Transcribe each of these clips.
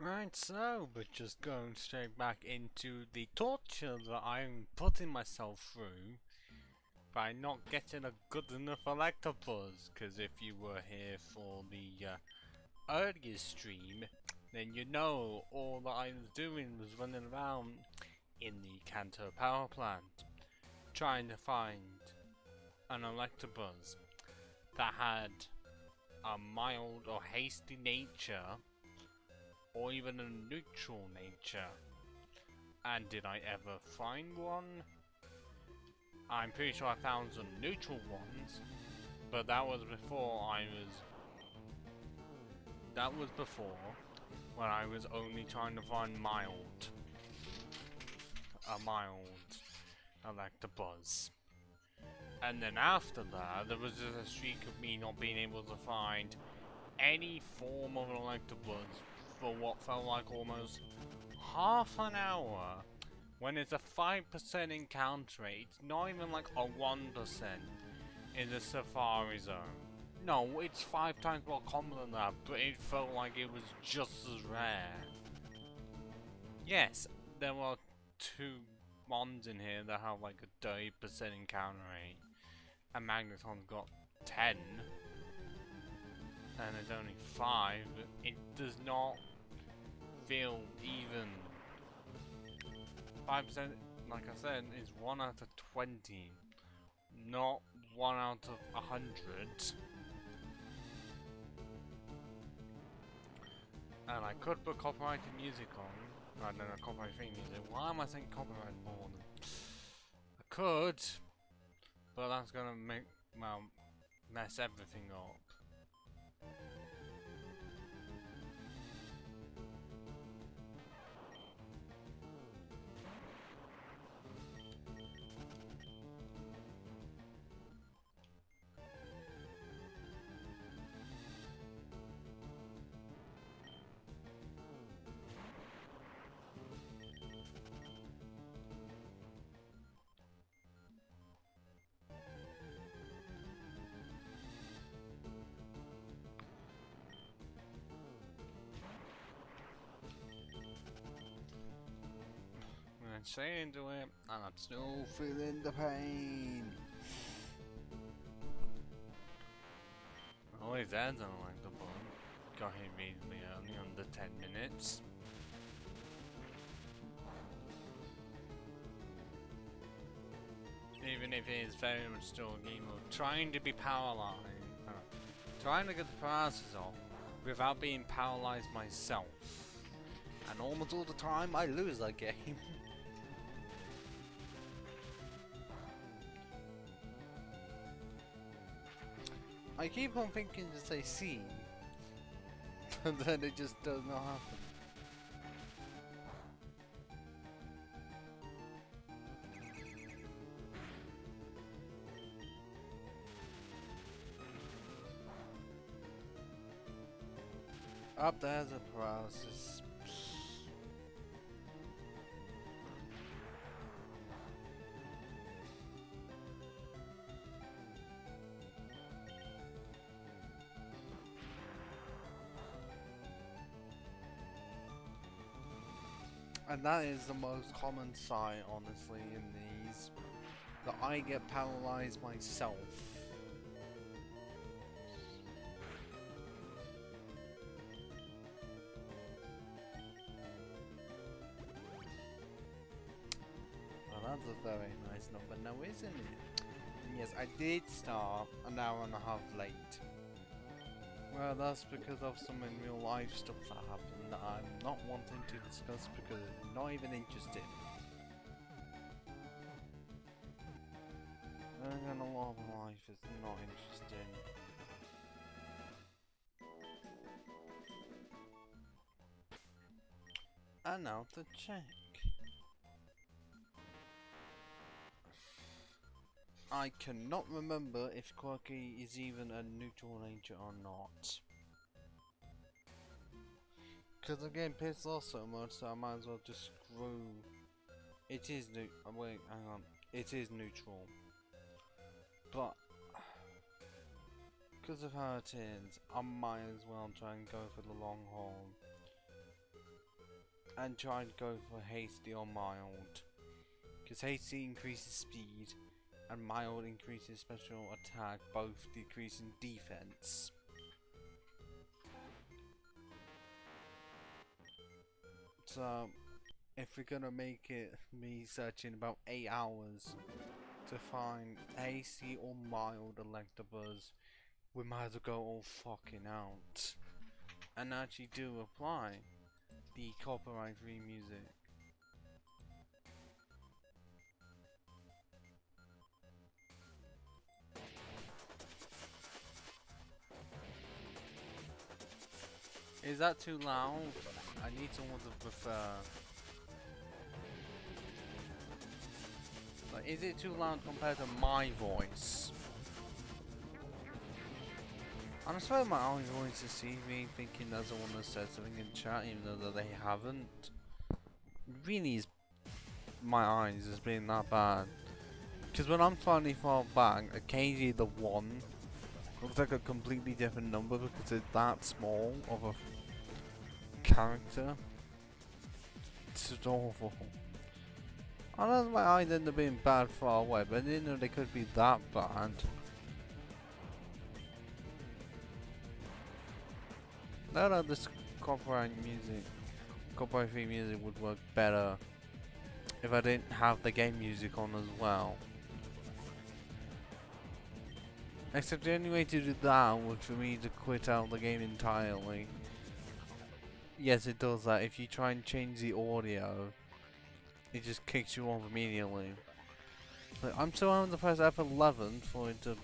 Right, so we're just going straight back into the torture that I'm putting myself through by not getting a good enough Electabuzz. Because if you were here for the earlier stream, then you know all that I was doing was running around in the Kanto power plant trying to find an Electabuzz that had a mild or hasty nature or even a neutral nature. And did I ever find one? I'm pretty sure I found some neutral ones, but that was before when I was only trying to find a mild Electabuzz. And then after that, there was just a streak of me not being able to find any form of an Electabuzz for what felt like almost half an hour, when it's a 5% encounter rate. It's not even like a 1% in the Safari Zone. No, it's 5 times more common than that, but it felt like it was just as rare. Yes, there were 2 mons in here that have like a 30% encounter rate, and Magneton's got 10, and there's only 5. It does not feel even. 5%, like I said, is 1 out of 20, not 1 out of 100. And I could put copyrighted music on. I don't know, copyright free music. Why am I saying copyright more than... I could, but that's gonna make, well, mess everything up. I'm straight into it, and I'm still feeling the pain. Always adds on like the bone. Got here reasonably early, under 10 minutes. Even if it is very much still a game of trying to be paralyzed, trying to get the paralysis off without being paralyzed myself. And almost all the time I lose that game. I keep on thinking to say C, but then it just does not happen. Up there's a paralysis. And that is the most common sight, honestly, in these. That I get paralyzed myself. Well, that's a very nice number now, isn't it? And yes, I did start an hour and a half late. Well, that's because of some in real life stuff that happened that I'm not wanting to discuss because I'm not even interested. And a lot of life is not interesting. And now to check. I cannot remember if Quirky is even a neutral nature or not. Because I'm getting pissed off so much, so I might as well just screw. It is wait, hang on. It is neutral. But because of how it is, I might as well try and go for the long haul. and try and go for hasty or mild. Because hasty increases speed and mild increases special attack, both decreasing defense. So if we're gonna make it me searching about 8 hours to find hasty or mild Electabuzz, we might as well go all fucking out and actually do apply the copyright free music. Is that too loud? I need someone to prefer. Like, is it too loud compared to my voice? And I swear my own voice deceived me, thinking there's someone that said something in chat, even though they haven't. Really, is my eyes has been that bad. Because when I'm finally far back, occasionally the 1 looks like a completely different number because it's that small of a character. It's just awful. I know my eyes end up being bad far away, but I didn't know they could be that bad. No, this copyright free music would work better if I didn't have the game music on as well. Except the only way to do that would for me to quit out the game entirely. Yes, it does that. If you try and change the audio, it just kicks you off immediately. Like, I'm still having to press F11 for it to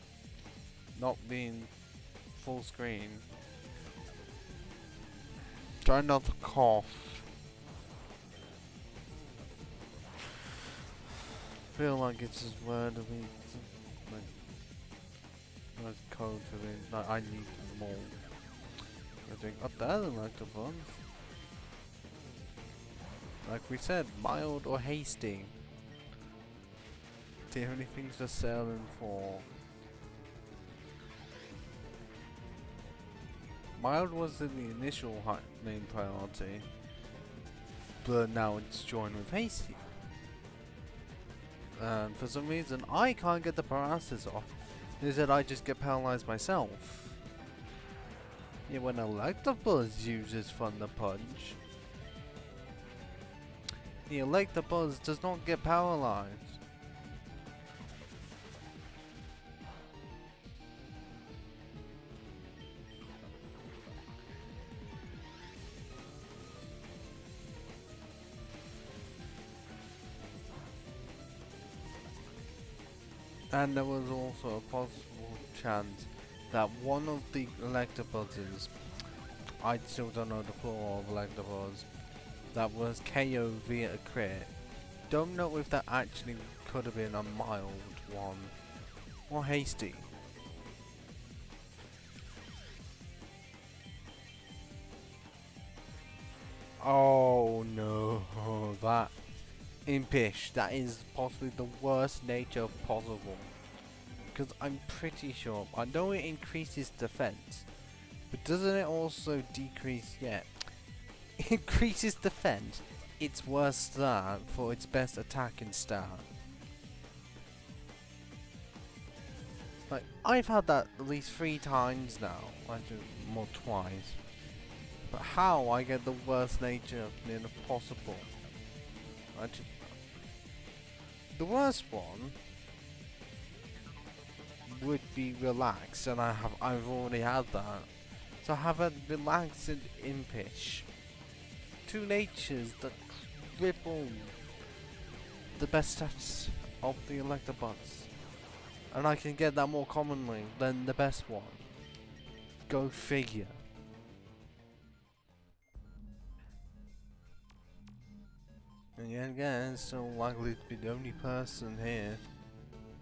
not be in full screen. Try not to cough. Feel like it's just word of me. Like, there's code for this. Like, I need more. I think, oh, that doesn't like the fun. Like we said, mild or hasty. The only things to sell them for. Mild was in the initial main priority, but now it's joined with hasty. And for some reason, I can't get the paralysis off. They said I just get paralyzed myself. Yeah, when Electabuzz uses Thunder Punch, the Electabuzz does not get paralyzed. And there was also a possible chance that one of the Electabuzzes, I still don't know the plural of Electabuzz, that was KO via a crit. Don't know if that actually could have been a mild one or hasty. Oh no, that impish, that is possibly the worst nature possible. Because I'm pretty sure, I know it increases defense, but doesn't it also decrease, yeah, it increases defense, it's worse than for its best attacking stat. Like, I've had that at least 3 times now, actually more twice. But how I get the worst nature near possible? Actually, the worst one would be relaxed, and I've already had that. So I have a relaxed and impish. 2 natures that ripple the best stats of the Electabuzz. And I can get that more commonly than the best one. Go figure. And yet again, it's still likely to be the only person here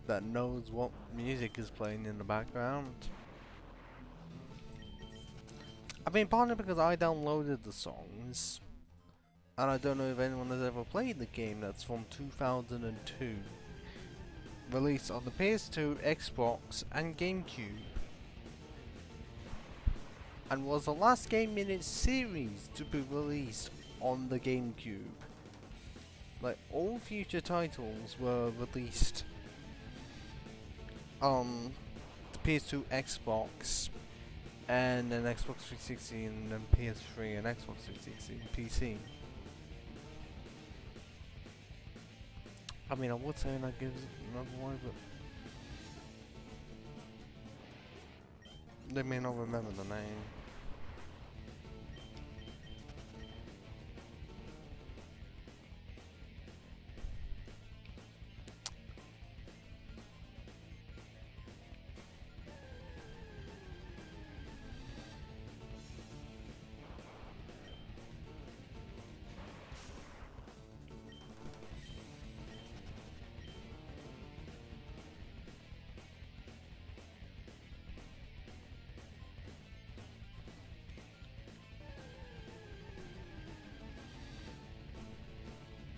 that knows what music is playing in the background. I mean, partly because I downloaded the songs, and I don't know if anyone has ever played the game that's from 2002. Released on the PS2, Xbox, and GameCube. And was the last game in its series to be released on the GameCube. Like, all future titles were released on the PS2, Xbox, and then Xbox 360, and then PS3 and Xbox 360 and PC. I mean, I would say that gives it another way, but they may not remember the name.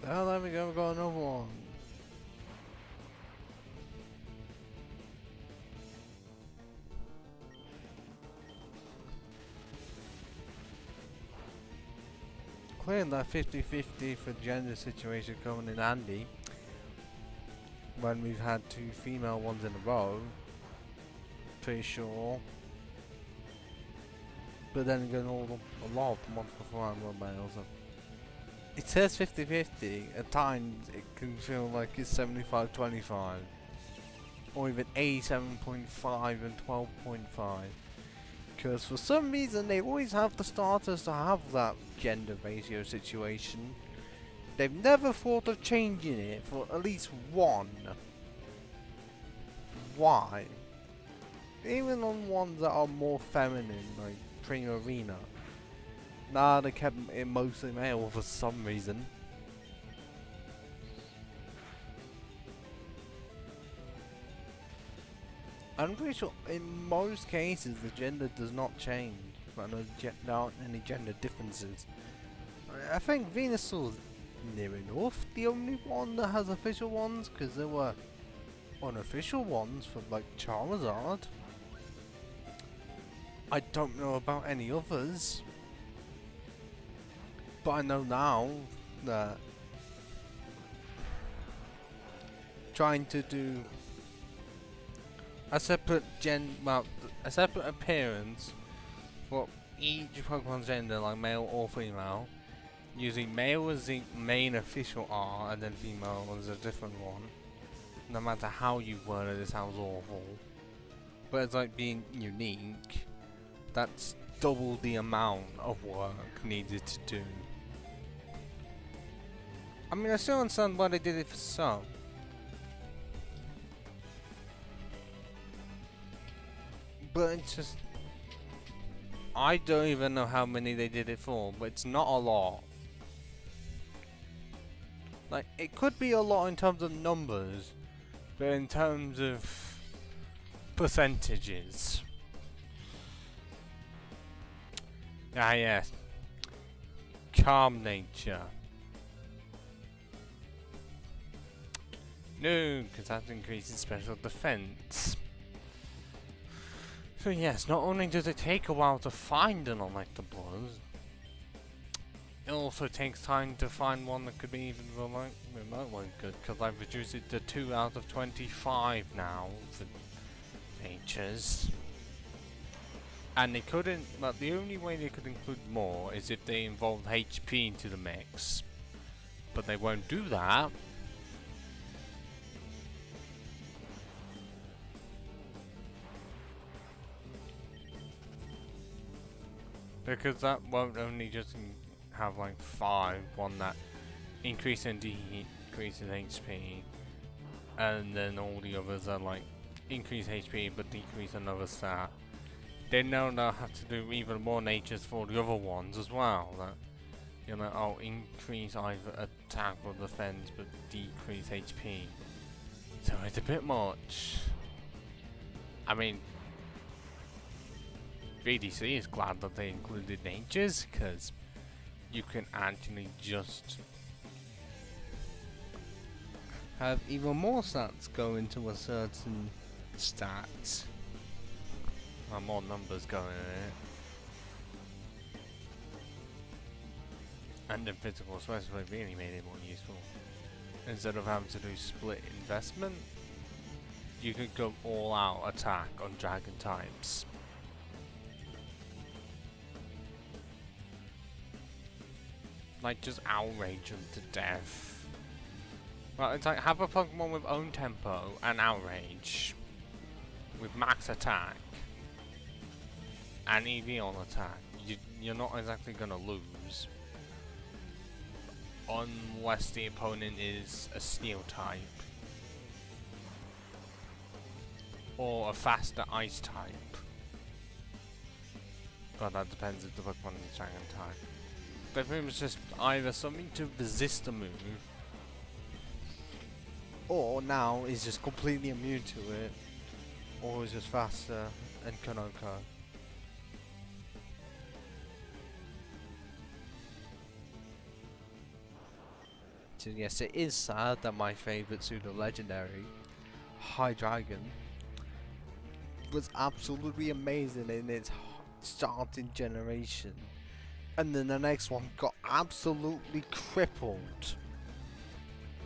Oh, there we go, we got another one. Clearly that 50-50 for gender situation coming in handy when we've had 2 female ones in a row. Pretty sure. But then again, a lot of the ones before were males. It says 50-50, at times it can feel like it's 75-25, or even 87.5 and 12.5, because for some reason they always have the starters to have that gender ratio situation. They've never thought of changing it for at least one. Why? Even on ones that are more feminine, like Prima Arena. Nah, they kept it mostly male for some reason. I'm pretty sure in most cases the gender does not change. But there aren't any gender differences. I think Venusaur's near enough the only one that has official ones, because there were unofficial ones for like Charizard. I don't know about any others. But I know now that trying to do a separate a separate appearance for each Pokemon's gender, like male or female, using male as the main official art and then female as a different one. No matter how you word it, it sounds awful. But it's like being unique. That's double the amount of work needed to do. I mean, I still understand why they did it for some. But it's just... I don't even know how many they did it for, but it's not a lot. Like, it could be a lot in terms of numbers, but in terms of percentages. Ah yes. Calm nature. No, because that increases special defense. So yes, not only does it take a while to find an Electabuzz, it also takes time to find one that could be even remotely good, because I've reduced it to 2 out of 25 now for natures. And they couldn't, but the only way they could include more is if they involved HP into the mix. But they won't do that. Because that won't only just have like 5, one that increase and decrease in HP, and then all the others are like increase HP but decrease another stat. They now have to do even more natures for the other ones as well. That, you know, I'll increase either attack or defense but decrease HP. So it's a bit much. I mean, VDC is glad that they included natures, because you can actually just have even more stats go into a certain stat. More numbers going in it. and then physical especially really made it more useful. Instead of having to do split investment, you could go all out attack on dragon types. Like just outrage them to death. Well, it's like have a Pokemon with own tempo and outrage. With max attack. And EV on attack. You're not exactly gonna lose. Unless the opponent is a steel type. Or a faster ice type. But that depends if the Pokemon is dragon type. But if it's just either something to resist a move, or now is just completely immune to it, or is just faster and Kanoko. So yes, it is sad that my favourite pseudo-legendary, Hydreigon, was absolutely amazing in its starting generation. And then the next one got absolutely crippled.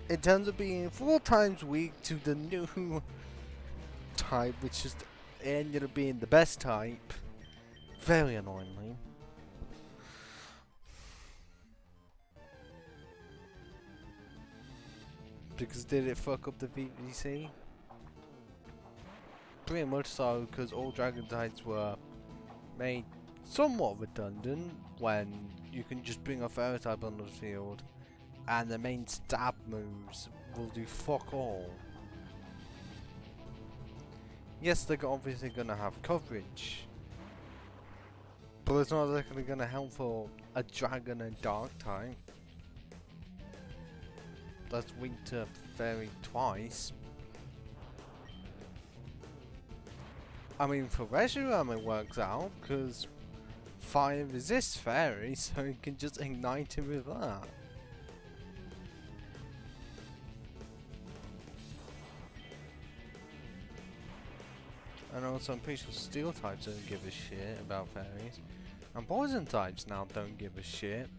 In terms of being 4 times weak to the new type, which just ended up being the best type. Very annoyingly. Because did it fuck up the VVC? Pretty much so, because all dragon types were made somewhat redundant when you can just bring a fairy type on the field and the main stab moves will do fuck all. Yes, they're obviously gonna have coverage, but it's not exactly gonna help for a dragon and dark type that's weak to fairy twice. I mean, for Reshiram it works out, because fire resists fairy, so you can just ignite him with that. And also I'm pretty sure steel types don't give a shit about fairies. And poison types now don't give a shit.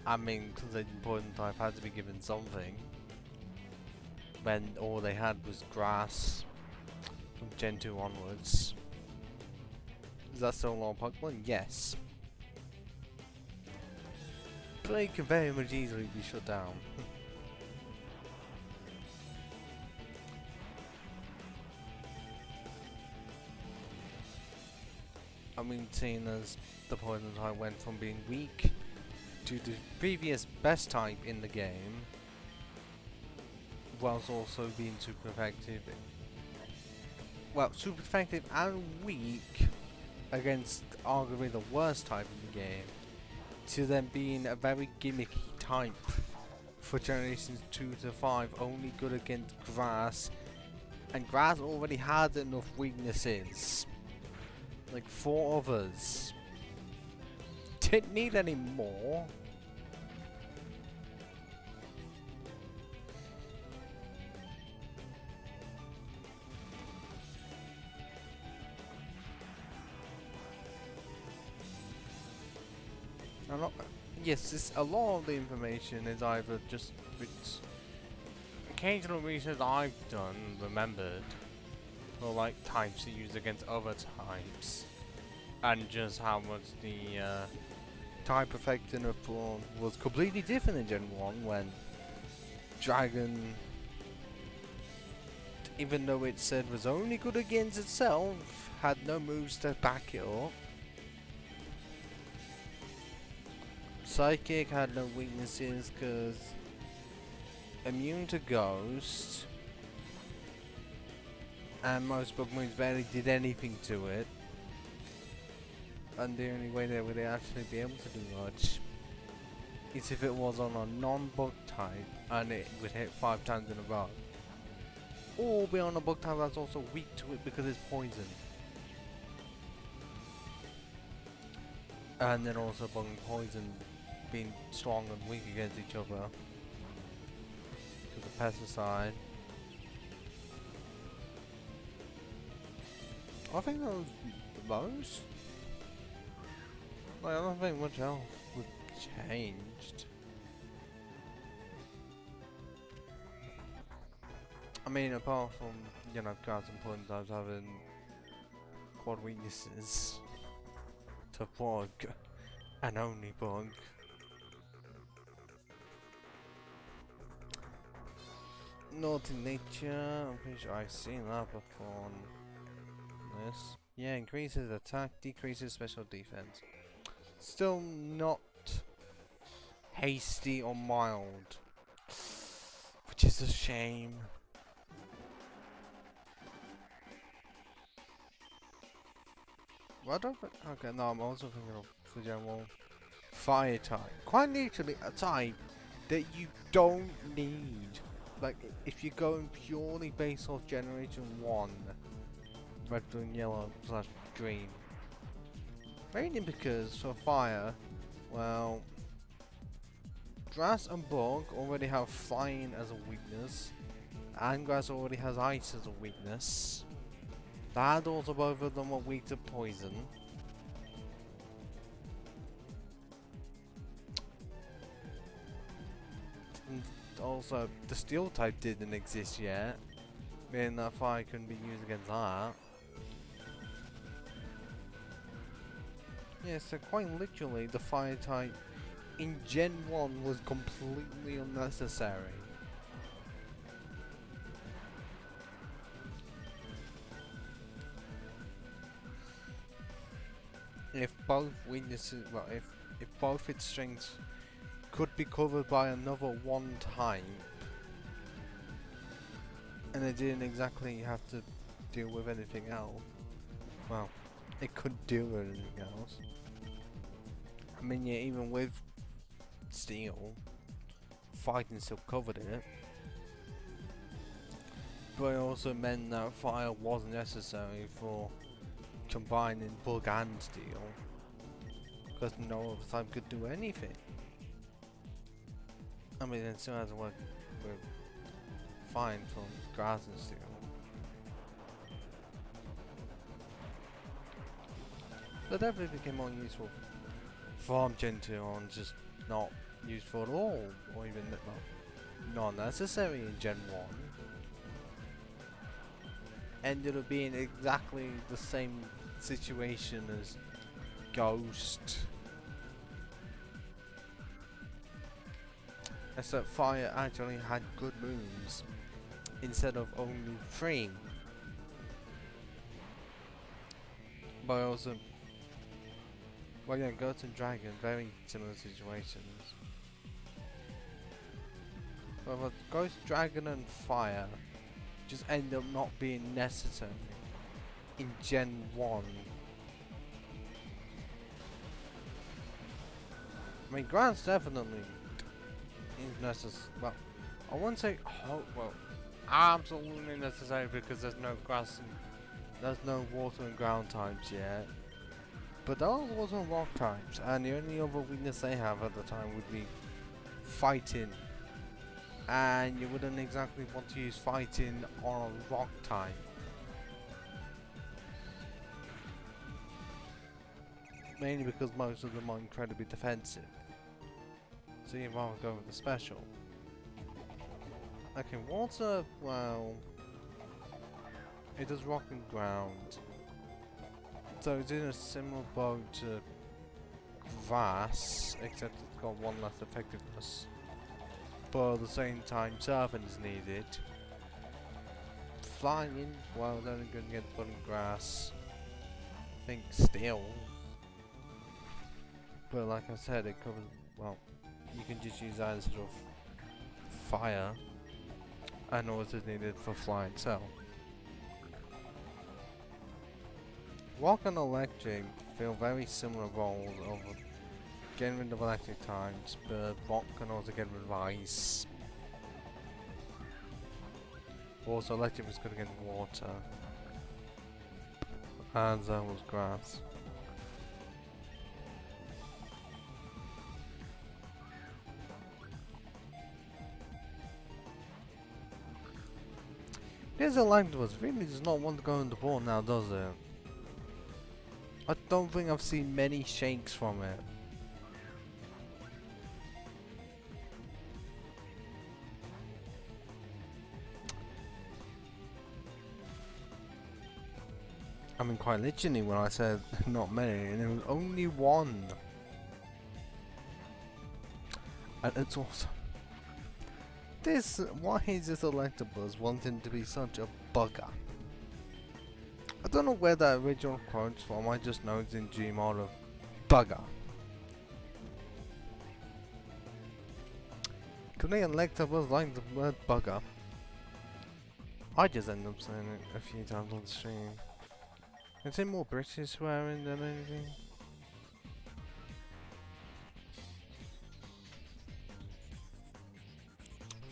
I mean, because the poison type had to be given something. When all they had was grass. From Gen 2 onwards. Is that still a long Pokemon? Yes. But it can very much easily be shut down. I mean, seeing as the poison type went from being weak to the previous best type in the game, whilst also being super effective. Well, super effective and weak against arguably the worst type in the game, to then being a very gimmicky type for generations 2 to 5, only good against grass, and grass already had enough weaknesses. Like 4 others. Didn't need any more. Yes, a lot of the information is either just occasional research I've done, remembered, or like types to use against other types, and just how much the type effect in a Brawn was completely different in Gen 1 when Dragon, even though it said was only good against itself, had no moves to back it up. Psychic had no weaknesses because immune to Ghost, and most Pokemon barely did anything to it. And the only way they would actually be able to do much is if it was on a non-bug type and it would hit 5 times in a row. Or be on a bug type that's also weak to it because it's poison. And then also bug and poison being strong and weak against each other. Because the pesticide. I think that was the most. Like, I don't think much else would changed. I mean, apart from, you know, cards and point times having quad weaknesses to bug and only bug. Naughty nature, I'm pretty sure I've seen that before on this. Yeah, increases attack, decreases special defense. Still not hasty or mild, which is a shame. What okay, no, I'm also thinking of the general fire type. Quite literally a type that you don't need. Like, if you're going purely based off Generation 1, red, blue, and yellow / green. Mainly because for fire, well, grass and bug already have flying as a weakness, and grass already has ice as a weakness. The handles of both of them are weak to poison. And also, the steel type didn't exist yet, meaning that fire couldn't be used against that. Yeah, so quite literally, the fire type in Gen 1 was completely unnecessary. If both weaknesses, well, if both its strengths could be covered by another one type, and it didn't exactly have to deal with anything else, well, it could deal with anything else. I mean, yeah, even with steel, fighting still covered it, but it also meant that fire wasn't necessary for combining bug and steel, because no other type could do anything. I mean, it still has to work with fine from grass and steel. But definitely became more useful from Gen 2 on, just not useful at all, or even well, not necessary in Gen 1. Ended up being exactly the same situation as Ghost, except fire actually had good moves instead of only 3. But also, well, yeah, Ghost and Dragon, very similar situations. But with Ghost, Dragon and Fire just end up not being necessary in Gen 1. I mean, grass definitely is necessary. Well, I wouldn't say, oh, well, absolutely necessary, because there's no grass and there's no water and ground types yet. But there are water and rock types, and the only other weakness they have at the time would be fighting. And you wouldn't exactly want to use fighting on a rock type. Mainly because most of them are incredibly defensive. So you'd rather go with the special. Okay, water, well, it does rock and ground. So it's in a similar boat to grass, except it's got one less effectiveness. But at the same time, surfing is needed. Flying, well, it's only going to get put in grass. I think steel. But like I said, it covers, well, you can just use that instead of fire. And also is needed for flying itself. Rock and electric feel very similar roles over getting rid of electric types, but rock can also get rid of ice. Also, electric was going to get water, and that was grass. This electabuzz really does not want to go in the ball now, does it? I don't think I've seen many shakes from it. I mean, quite literally when I said not many, and there was only one. And it's awesome. Why is this Electabuzz wanting to be such a bugger? I don't know where that original quote's from, I just know it's in Gmod of bugger. Could they Electabuzz like the word bugger? I just end up saying it a few times on the stream. Is it more British swearing than anything?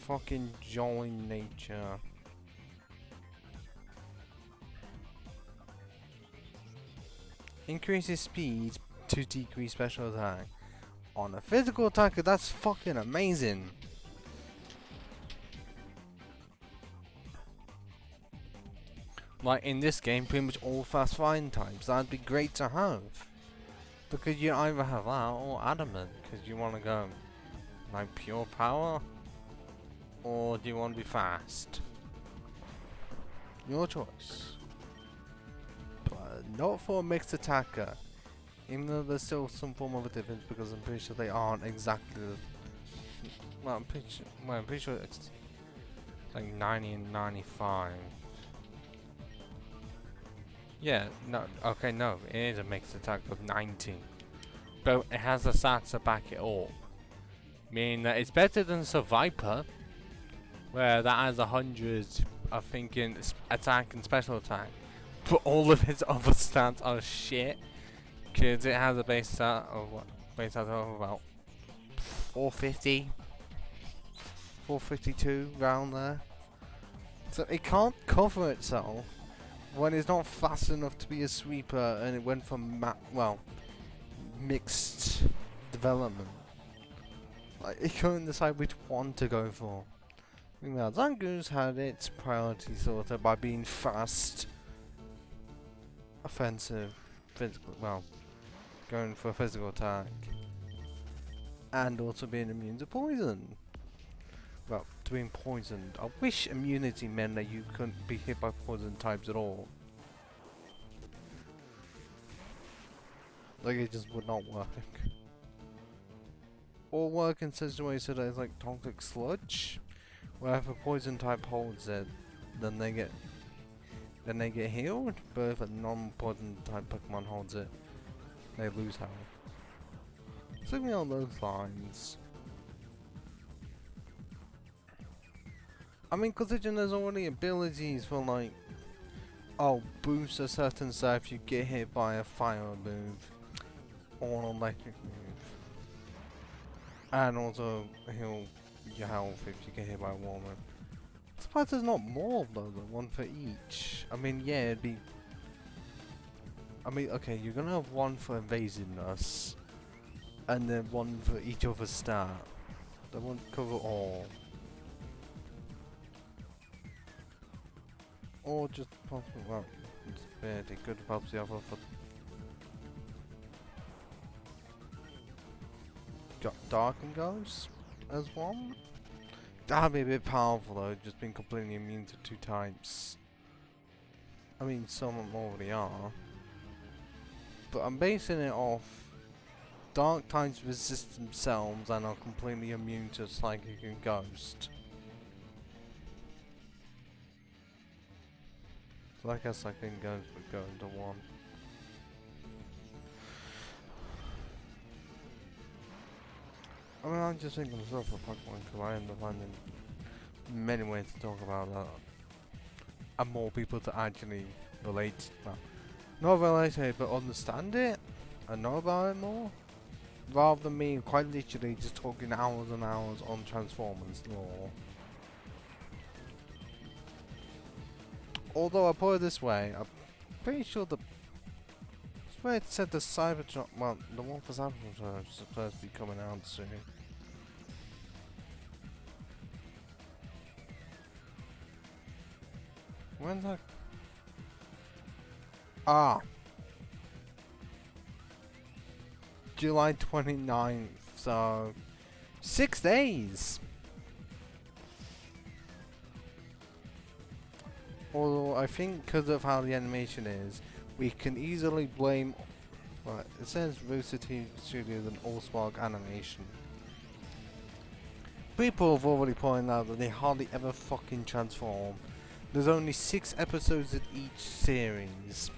Fucking jolly nature. Increases speed to decrease special attack. On a physical attacker, that's fucking amazing. Like in this game, pretty much all fast flying types, that'd be great to have. Because you either have that or adamant, because you want to go like pure power, or do you want to be fast? Your choice. But not for a mixed attacker, even though there's still some form of a difference, because I'm pretty sure they aren't exactly the, well, I'm pretty sure it's like 90 and 95. Yeah, no, okay, no, it is a mixed attack of 90. But it has the stats to back it up. Meaning that it's better than Survivor, where that has 100, I think, in attack and special attack. But all of its other stats are shit. Because it has a base stat of what? Base stat of about 450, 452, around there. So it can't cover itself when it's not fast enough to be a sweeper, and it went from mixed development. Like it couldn't decide which one to go for. Meanwhile, Zangoose had its priority sorted by being fast, offensive, physical. Well, going for a physical attack, and also being immune to poison. Well, to being poisoned. I wish immunity meant that you couldn't be hit by poison types at all. Like it just would not work. Or work in such a way so that it's like toxic sludge, where if a poison type holds it, then they get healed. But if a non-poison type Pokemon holds it, they lose health. Something on those lines. I mean, considering there's already abilities for like, oh, boost a certain stuff if you get hit by a fire move or an electric move, and also heal your health if you get hit by a wall move. I suppose there's not more though than one for each. I mean, yeah, it'd be. I mean, okay, you're gonna have one for evasiveness, and then one for each other stat. That won't cover all. Or just possibly, well, it's fairly good helps the other for Dark and Ghost as one. That'd be a bit powerful though, just being completely immune to 2 types. I mean, some of them already are. But I'm basing it off Dark types resist themselves and are completely immune to Psychic and Ghost. So I guess I can go into 1. I mean, I'm just thinking myself for Pokemon because I end up finding many ways to talk about that. And more people to actually relate, well, not relate it, but understand it and know about it more. Rather than me quite literally just talking hours and hours on Transformers lore. Although I put it this way, I'm pretty sure I swear it said the Cybertron, well, the one for Cybertron is supposed to be coming out soon. When's that? Ah! July 29th, so 6 days! Although I think because of how the animation is, we can easily blame. Right, it says Rooster Teeth Studios and Allspark Animation. People have already pointed out that they hardly ever fucking transform. There's only 6 episodes in each series.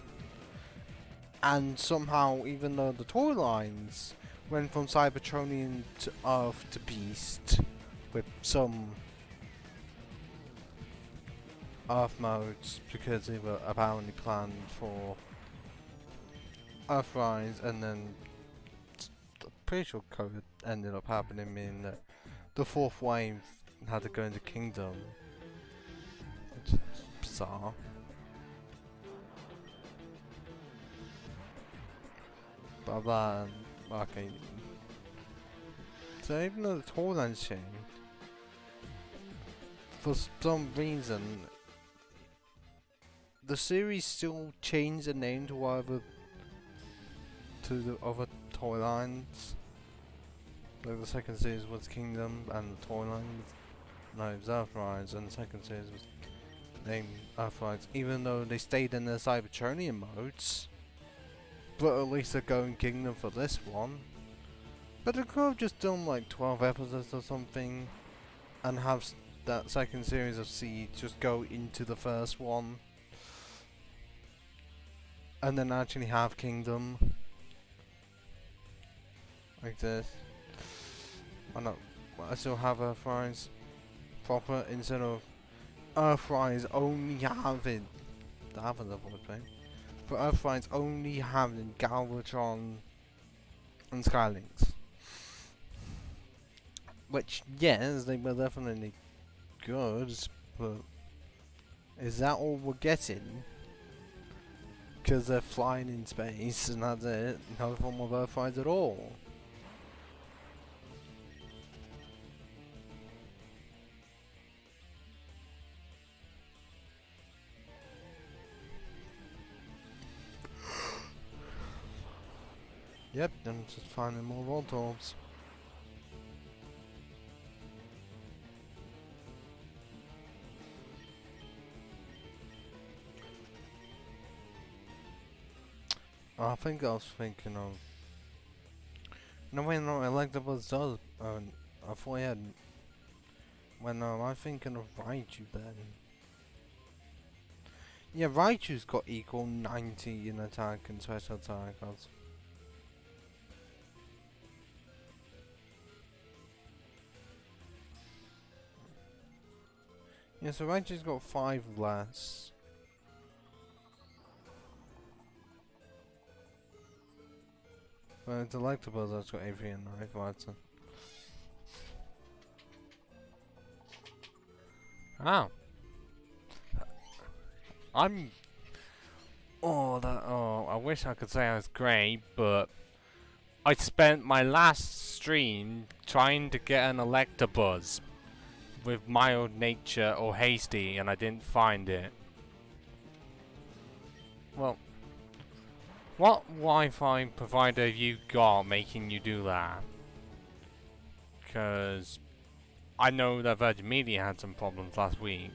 And somehow, even though the toy lines went from Cybertronian to Earth to Beast, with some Earth modes because they were apparently planned for Earthrise, and then I'm pretty sure COVID ended up happening, meaning that the 4th wave had to go into Kingdom, which is bizarre. But then, okay. So even though the toy lines changed, for some reason, the series still changed the name to whatever, to the other toy lines. Like the second series was Kingdom, and the toy line was Earthrise, and the second series was named Earthrise, even though they stayed in their Cybertronian modes. But at least they're going Kingdom for this one. But they could have just done like 12 episodes or something, and have that second series of Siege just go into the first one, and then actually have Kingdom like this. I still have Earthrise proper instead of Earthrise only having that happens at one point. But Earthrise only having Galvatron and Skylinks. Which, yes, they were definitely good, but is that all we're getting? Because they're flying in space and that's it, no form of Earthrise at all. Yep, then just finding more Voltorbs. I think I was thinking of... No wait, no, Electabuzz does. I thought I had... Well, no, I'm thinking of Raichu then. Yeah, Raichu's got equal 90 in attack and special attack. Yeah, so Raichu's got 5 less. But it's Electabuzz that's got 83 and 95. So. Oh. I wish I could say I was great, but I spent my last stream trying to get an Electabuzz with mild nature or hasty, and I didn't find it. Well, what Wi-Fi provider have you got making you do that? Because I know that Virgin Media had some problems last week.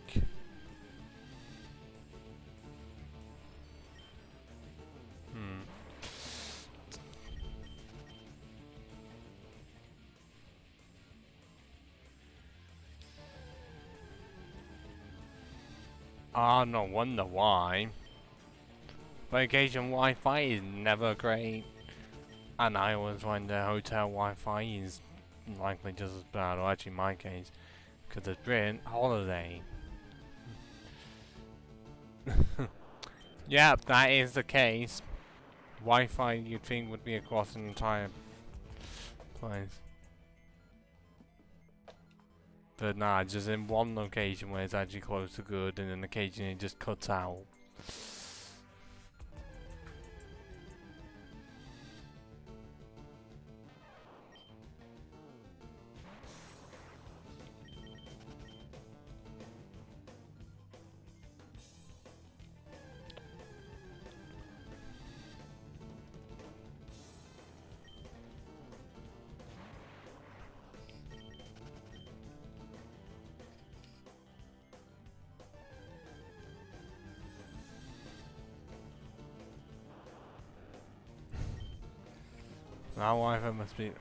No wonder why. Vacation Wi-Fi is never great, and I always find the hotel Wi-Fi is likely just as bad, or actually in my case, because it's brilliant holiday. Yep, that is the case. Wi-Fi you'd think would be across an entire place. But nah, just in one location where it's actually close to good, and then occasionally it just cuts out. That Wi-Fi must be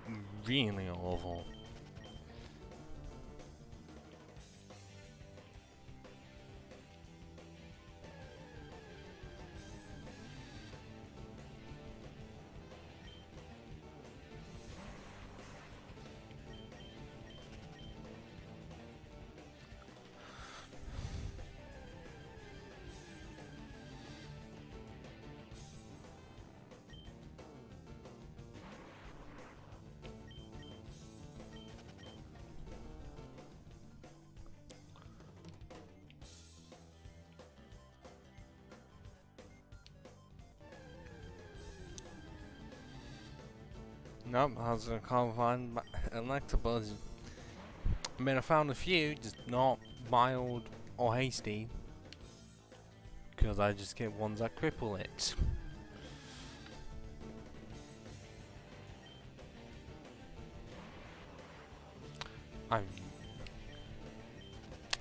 really awful. Nope, I can't find electables. I mean, I found a few, just not mild or hasty. Because I just get ones that cripple it.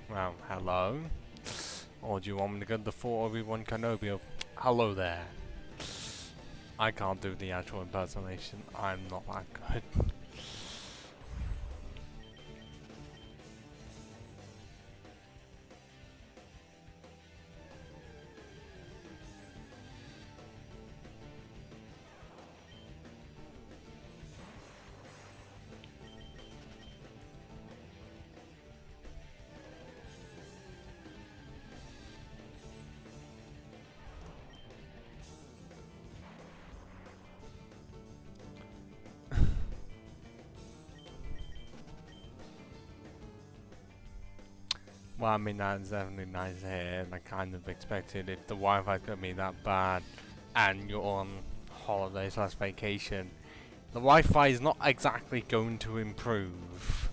Well, hello. Or do you want me to get the 4v1 Kenobi of hello there? I can't do the actual impersonation. I'm not that good. Well, I mean, that's definitely nice to hear, and I kind of expected if the Wi-Fi's gonna be that bad, and you're on holiday / vacation, the Wi-Fi is not exactly going to improve.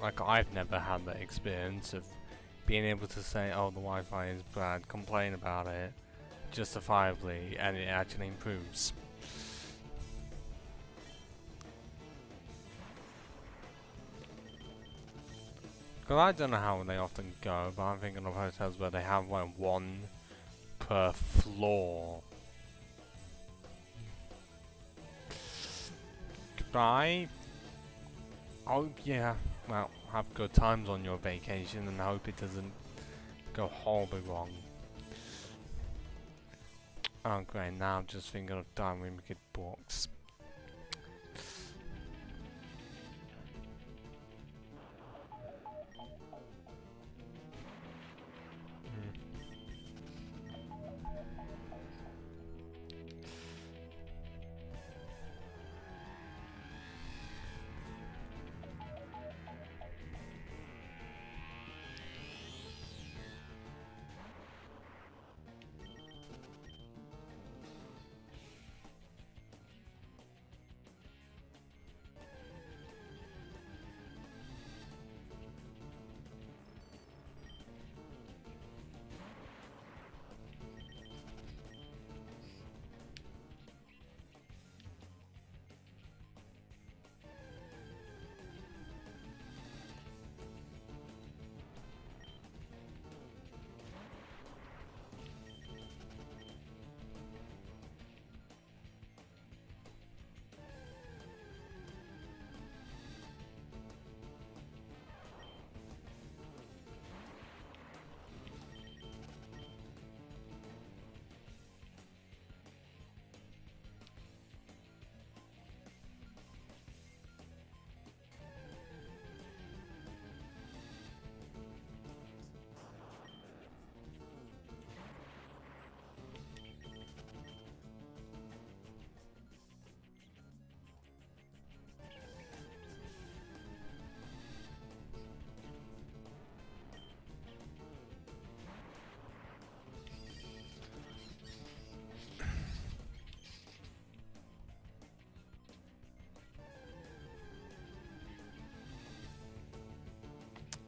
Like, I've never had that experience of being able to say, oh, the Wi-Fi is bad, complain about it, justifiably, and it actually improves. Because I don't know how they often go, but I'm thinking of hotels where they have like one per floor. Goodbye. Oh yeah, well, have good times on your vacation and I hope it doesn't go horribly wrong. Oh great, now I'm just thinking of Diamond Wicked books.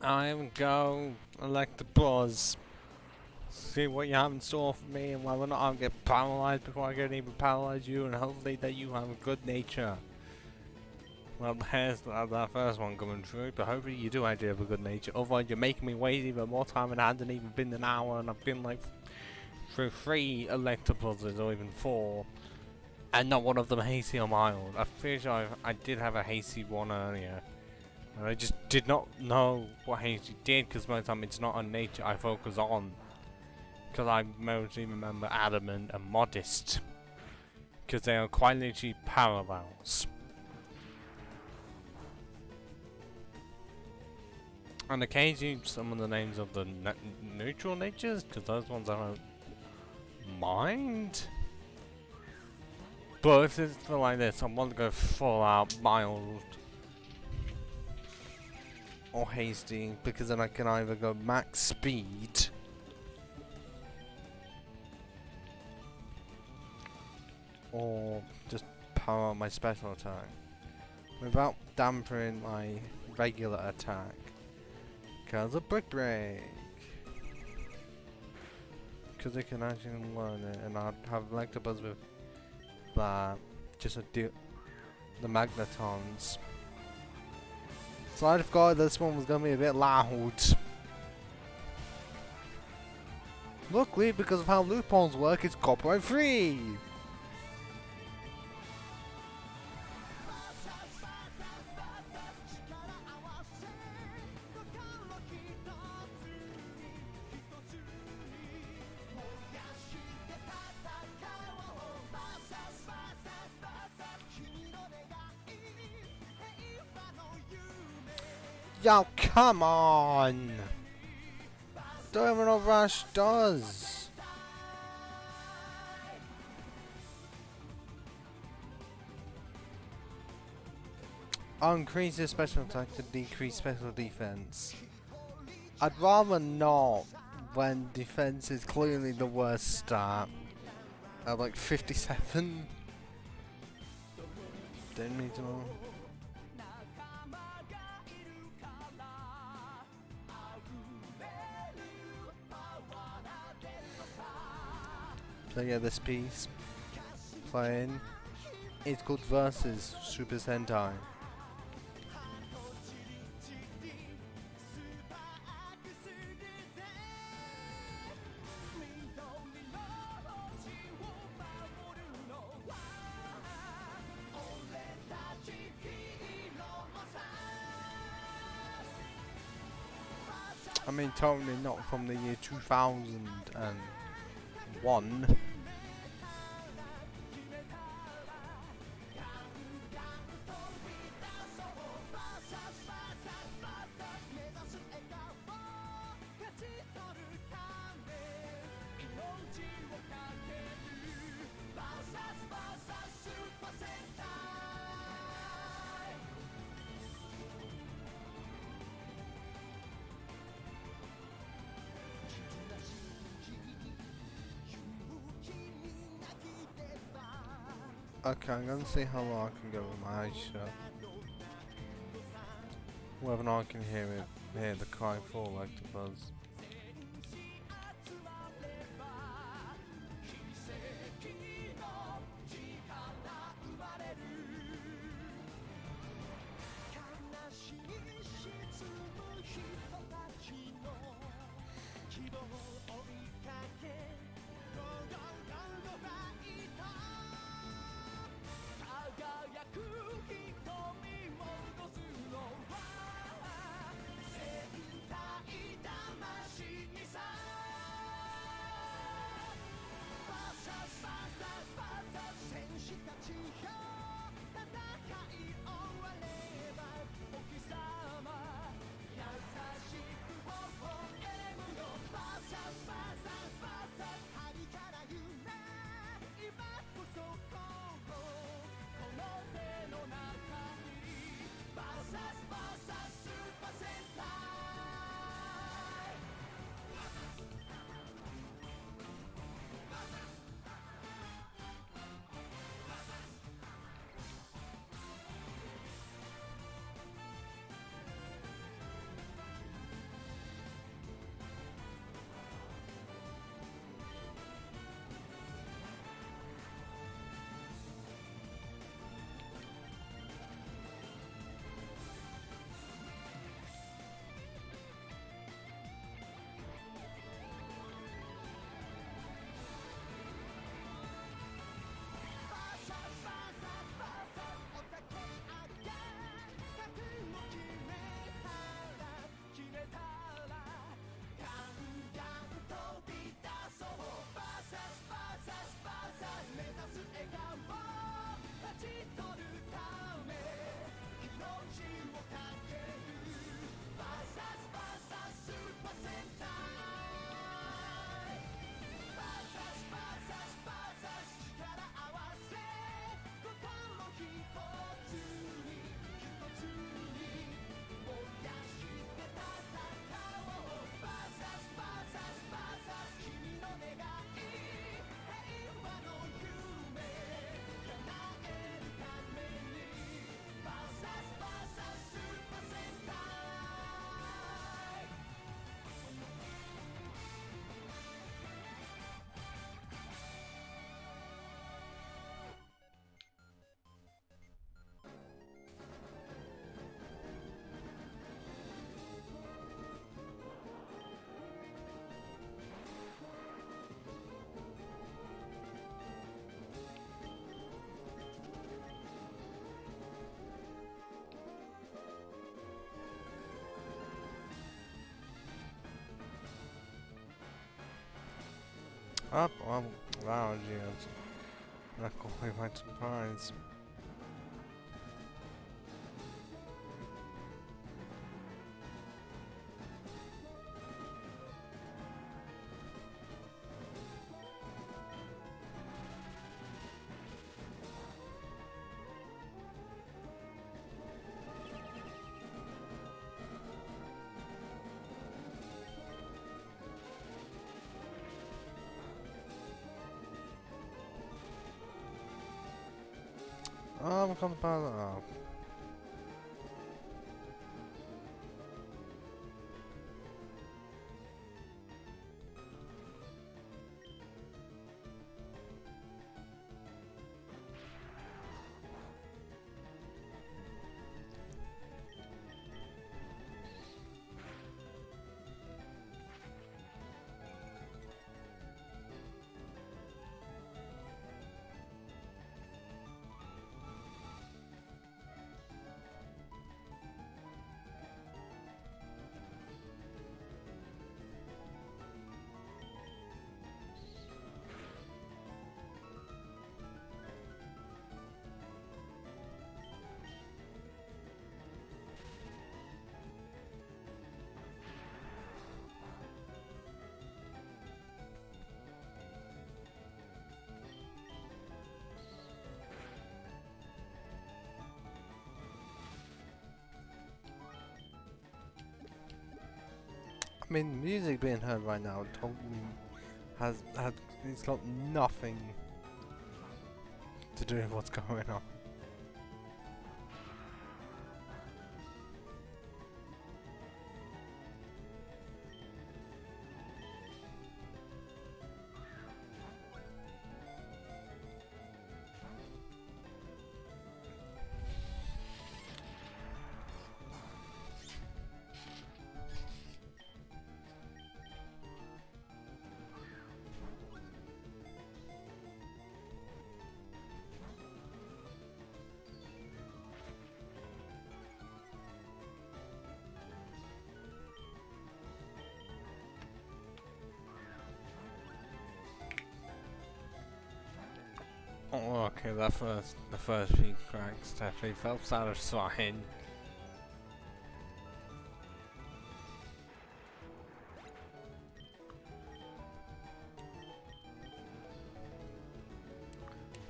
I will go elect the buzz. See what you have in store for me and whether or not I'll get paralyzed before I can even paralyze you, and hopefully that you have a good nature. Well, there's that first one coming through, but hopefully you do actually have a good nature. Otherwise you're making me wait even more time and it hasn't even been an hour and I've been like through 3 Electabuzz or even 4, and not one of them hasty or mild. I'm pretty sure I did have a hasty one earlier, and I just did not know what hasty did because most of the time it's not on nature I focus on. Because I mostly remember adamant and modest, because they are quite literally parallels. And occasionally some of the names of the neutral natures, because those ones I don't mind. But if it's like this, I want to go full out mild or hasty, because then I can either go max speed or just power up my special attack without dampening my regular attack. Because of Brick Break. Because they can actually learn it, and I'd have Electabuzz with that, just to do the Magnetons. So I forgot this one was gonna be a bit loud. Luckily, because of how loopholes work, it's copyright free. Yo, come on! Don't even know what Rush does! I'll increase your special attack to decrease special defense. I'd rather not when defense is clearly the worst stat. At like 57. Didn't need to know. So yeah, this piece playing, it's called Versus Super Sentai. I mean, totally not from the year 2001. Okay, I'm gonna see how long I can go with my eyes shut. Whether or not I can hear the cry for Electabuzz. Up, well, wow, geez. That caught me by surprise. Oh, I'm coming by that. Oh. I mean, the music being heard right now totally it's got nothing to do with what's going on. Oh, okay, the first few cracks definitely felt satisfying.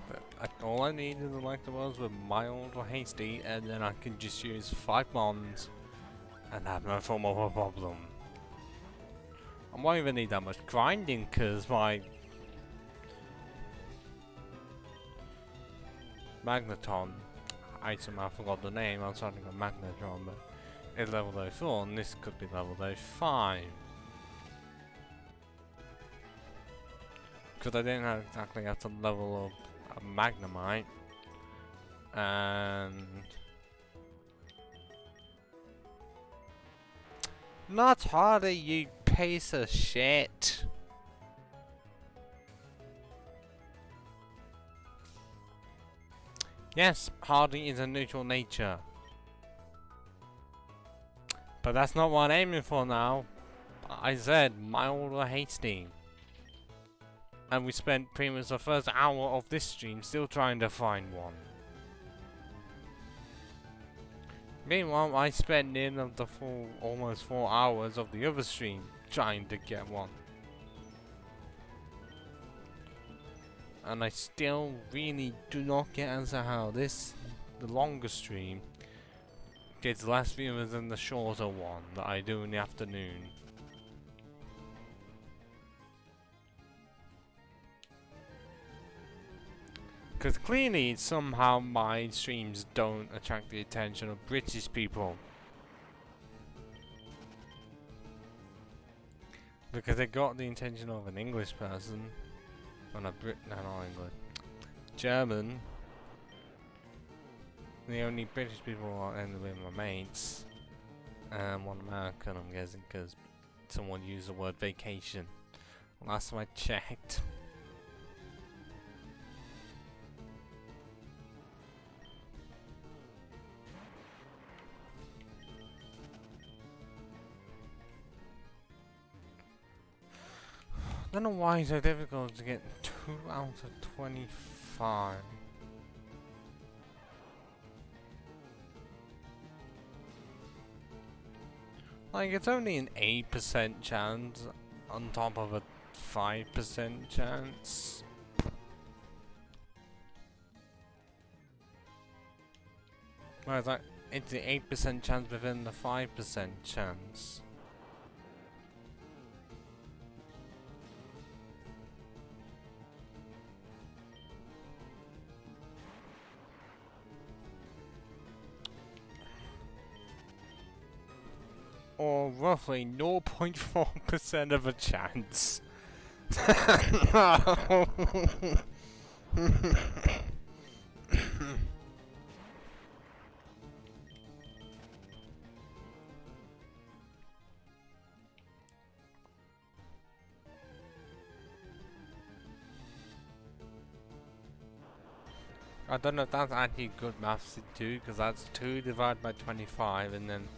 But all I needed the was mild or hasty, and then I could just use 5 bombs and have no form of a problem. I won't even need that much grinding, cause my Magneton item, I forgot the name, I was starting a Magnetron, but it's level 04 and this could be level 05. Because I didn't exactly have to level up a Magnemite. And not harder, you piece of shit. Yes, Hardy is a neutral nature. But that's not what I'm aiming for now. I said mild or hasty. And we spent pretty much the first hour of this stream still trying to find one. Meanwhile, I spent nearly the full, almost 4 hours of the other stream trying to get one. And I still really do not get as to how this, the longer stream, gets less viewers than the shorter one that I do in the afternoon. Because clearly, somehow my streams don't attract the attention of British people. Because they got the attention of an English person. Well, not English. German. The only British people are in with my mates. And one American, I'm guessing, because someone used the word vacation. Last time I checked. I don't know why it's so difficult to get 2 out of 25. Like, it's only an 8% chance on top of a 5% chance. Whereas, like, it's the 8% chance within the 5% chance. Or roughly 0.4% of a chance. I don't know if that's actually good maths to do, because that's 2 divided by 25 and then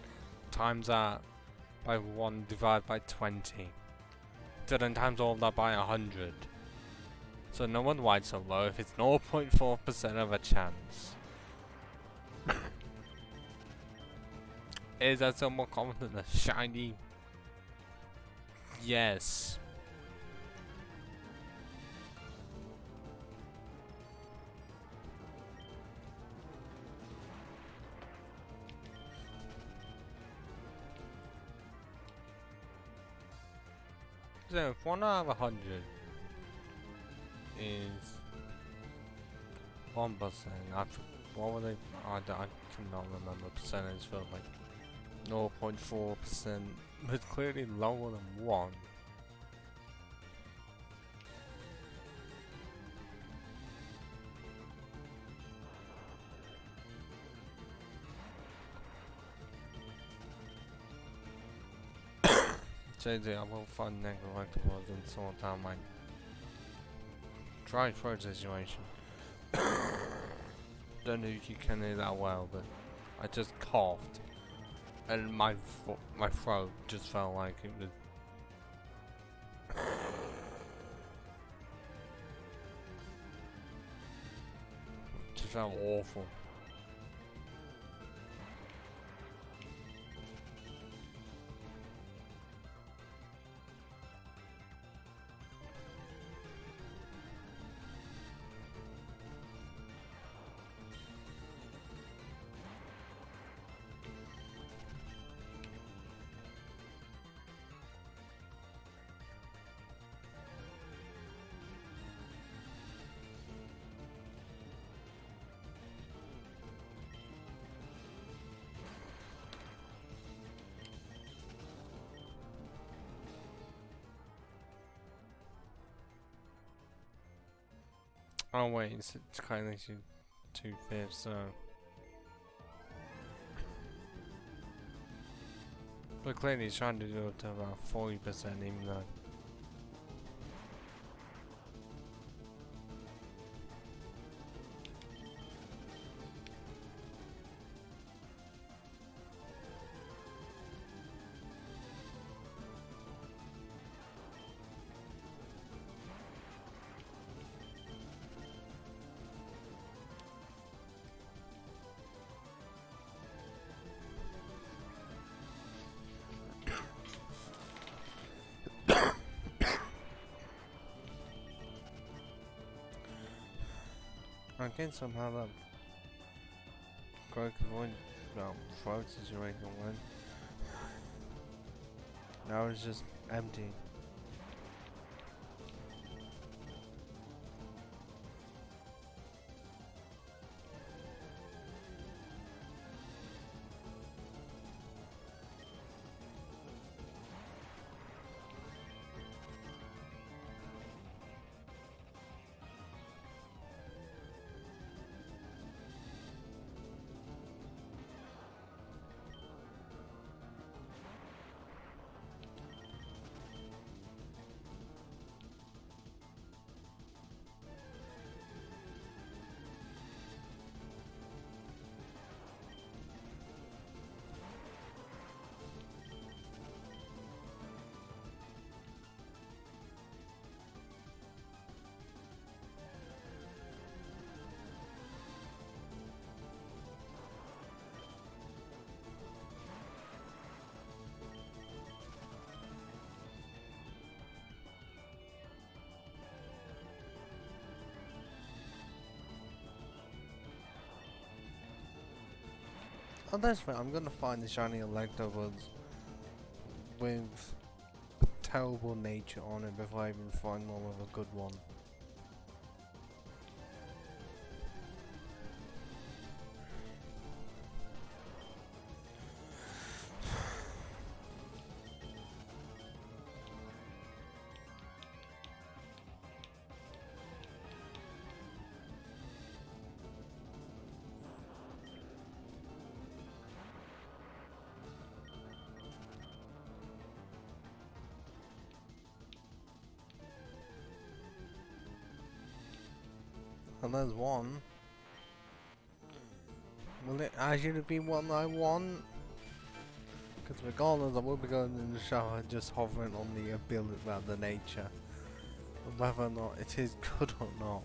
times that by 1 divided by 20. So then times all of that by 100. So no wonder why it's so low if it's 0.4% of a chance. Is that so more common than a shiny? Yes. So if 1 out of 100 is 1%, what were they? I cannot remember percentage for like 0.4%, but clearly lower than 1. JJ, I will find neglectables and sort out my dry throat situation. Don't know if you can hear that well, but I just coughed, and my throat just felt like it was. Just felt awful. Oh wait, it's kind of 2/5, so. But clearly he's trying to do it to about 40%, even though. I can somehow that throat situation went. Now it's just empty. Oh, that's fine. I'm gonna find the shiny Electabuzz with terrible nature on it before I even find one with a good one. And there's one. Will it actually be one I want? Because regardless, I will be going in the shower just hovering on the ability, well, the nature. Whether or not it is good or not.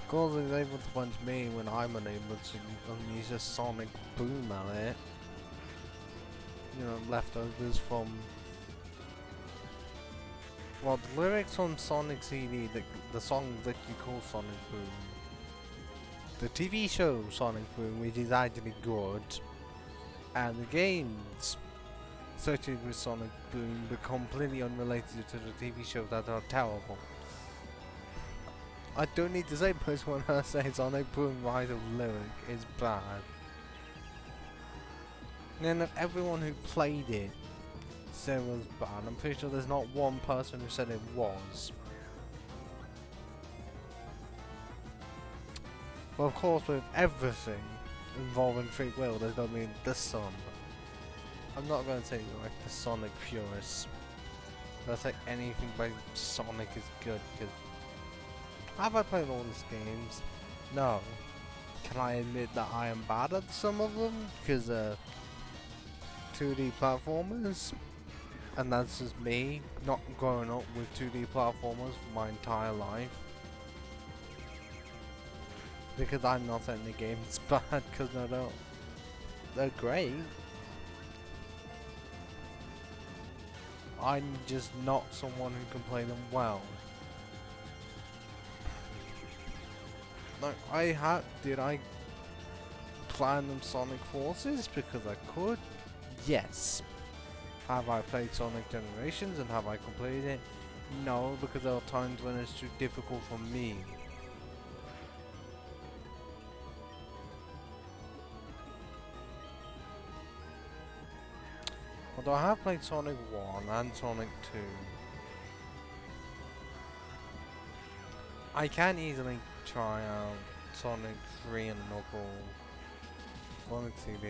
Of course he's able to punch me when I'm unable to unleash a sonic boom at it. You know, leftovers from... Well, the lyrics on Sonic CD, the song that you call Sonic Boom. The TV show Sonic Boom, which is actually good. And the games associated with Sonic Boom, but completely unrelated to the TV show that are terrible. I don't need to say much when I say Sonic Boom Rise of Lyric is bad. And then if everyone who played it said it was bad, I'm pretty sure there's not one person who said it was. Well, of course, with everything involving free will, there's gonna be the sun. I'm not gonna say like the Sonic purists. I'm gonna say anything by Sonic is good, because have I played all these games? No. Can I admit that I am bad at some of them? Because 2D platformers? And that's just me, not growing up with 2D platformers for my entire life. Because I'm not saying the game's bad, because they're great. I'm just not someone who can play them well. Like, did I plan them Sonic Forces because I could? Yes. Have I played Sonic Generations and have I completed it? No, because there are times when it's too difficult for me. Although I have played Sonic 1 and Sonic 2. I can easily try out Sonic 3 and Knuckles, Sonic CD.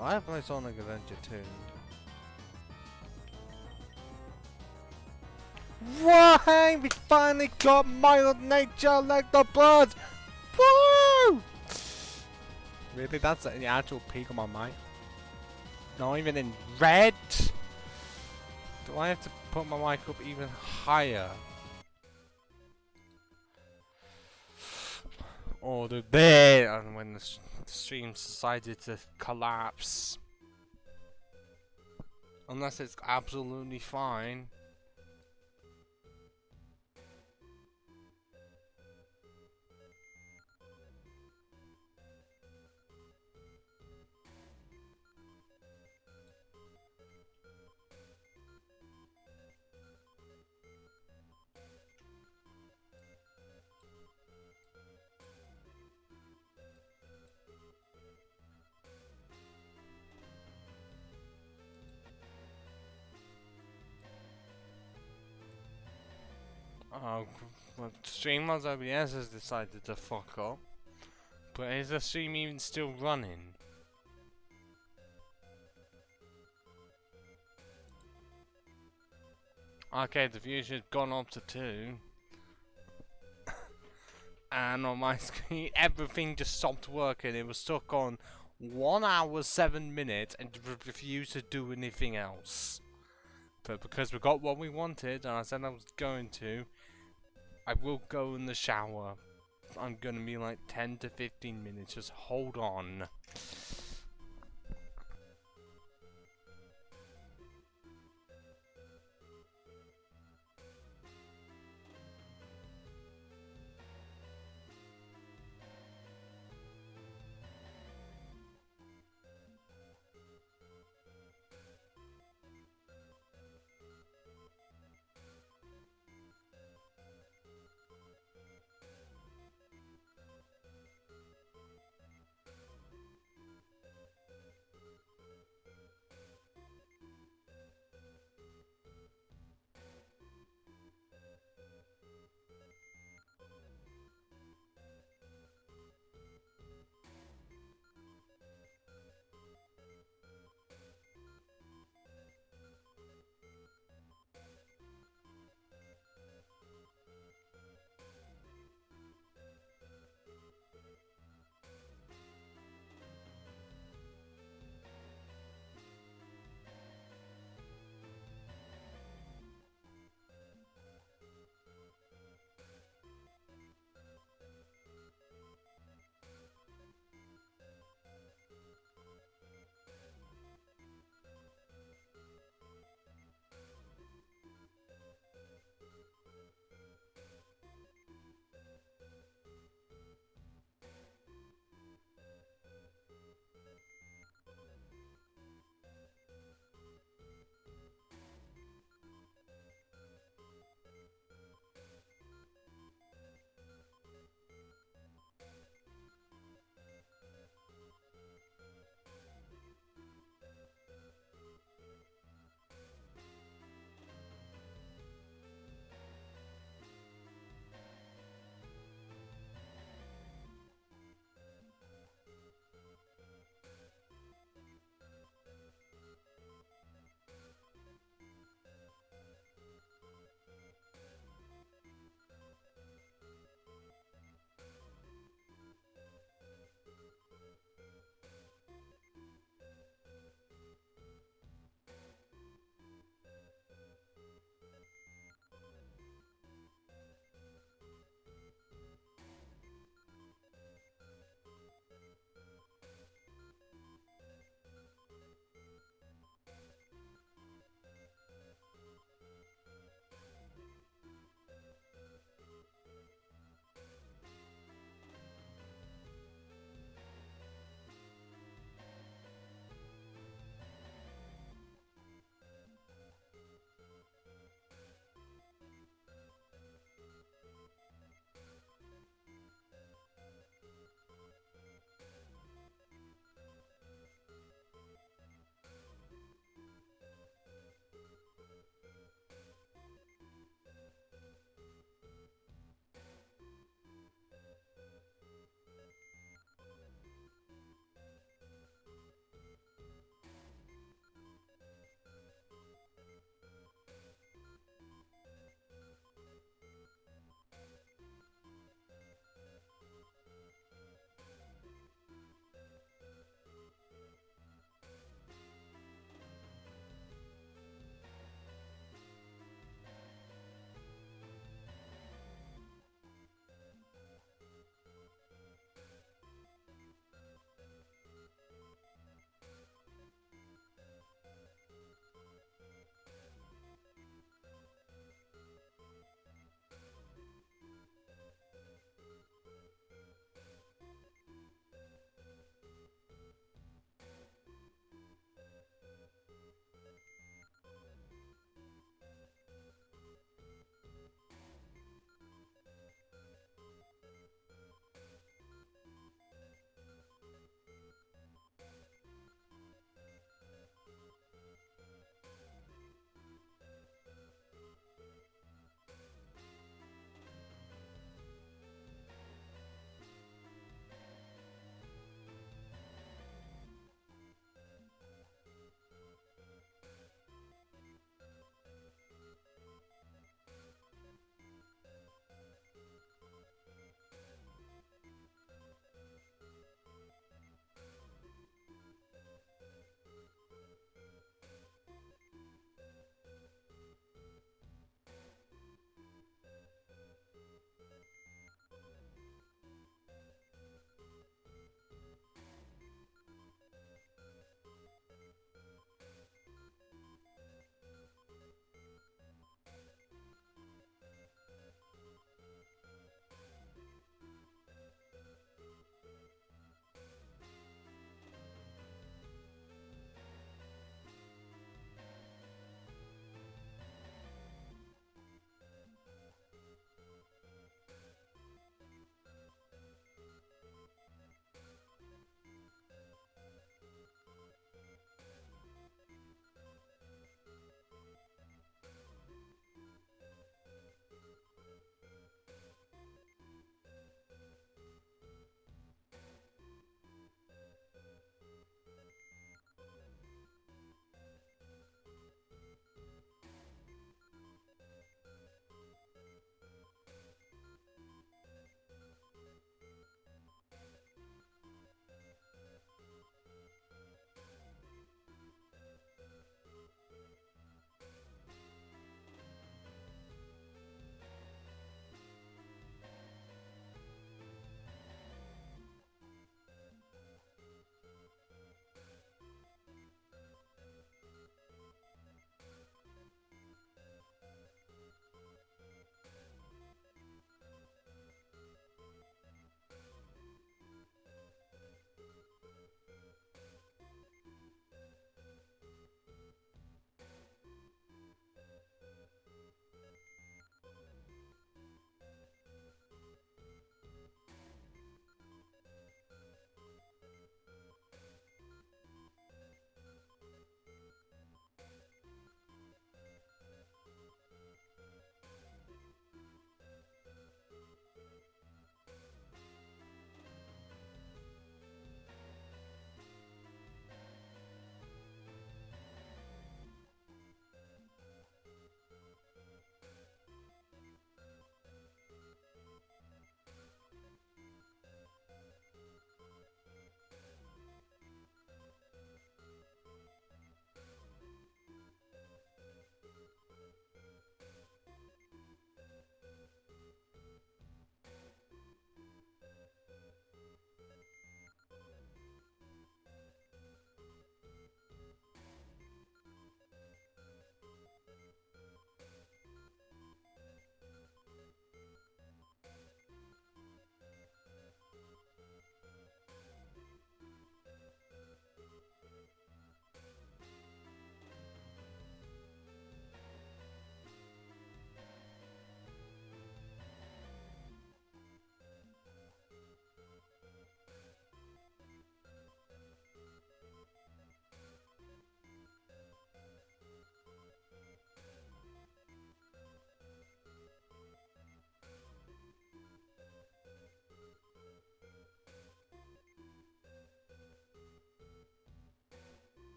I have played Sonic Adventure 2. Why? We finally got mild nature like the birds! Woo! Really? That's the actual peak of my mind? Not even in red? Do I have to put my mic up even higher? Or the there, and when the stream decided to collapse. Unless it's absolutely fine. Oh, well, Streamlabs OBS has decided to fuck up. But is the stream even still running? Okay, the views had gone up to 2. And on my screen, everything just stopped working. It was stuck on 1 hour 7 minutes and refused to do anything else. But because we got what we wanted, and I said I was going to, I will go in the shower. I'm gonna be like 10 to 15 minutes, just hold on.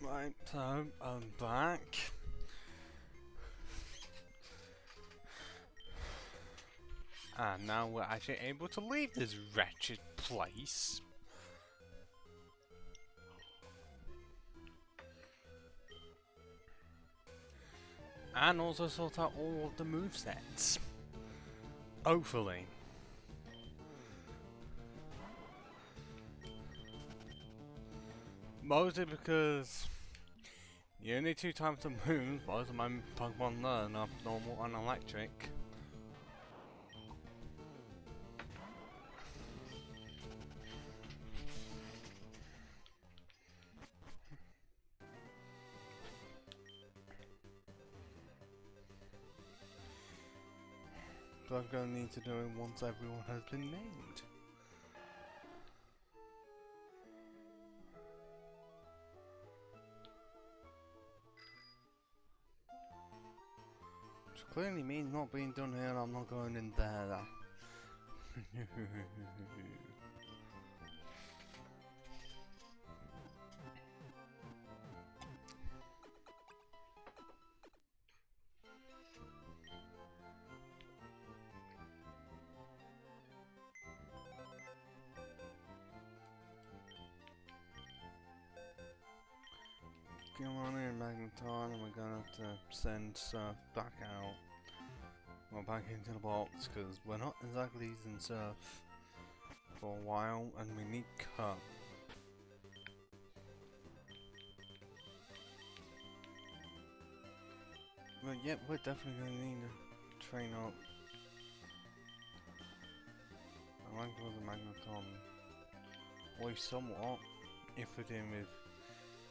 Right, so I'm back. And now we're actually able to leave this wretched place. And also sort out all of the movesets. Hopefully. Mostly because the only two types of moves most of my Pokemon learn are normal and electric. So I'm going to need to do it once everyone has been named. Which clearly means not being done here, I'm not going in there. Come on in, Magneton, and we're gonna have to send Surf back out. Well, back into the box, because we're not exactly using Surf for a while, and we need Cut. But yep, we're definitely gonna need to train up. I like the Magneton. Well, somewhat, if we're doing with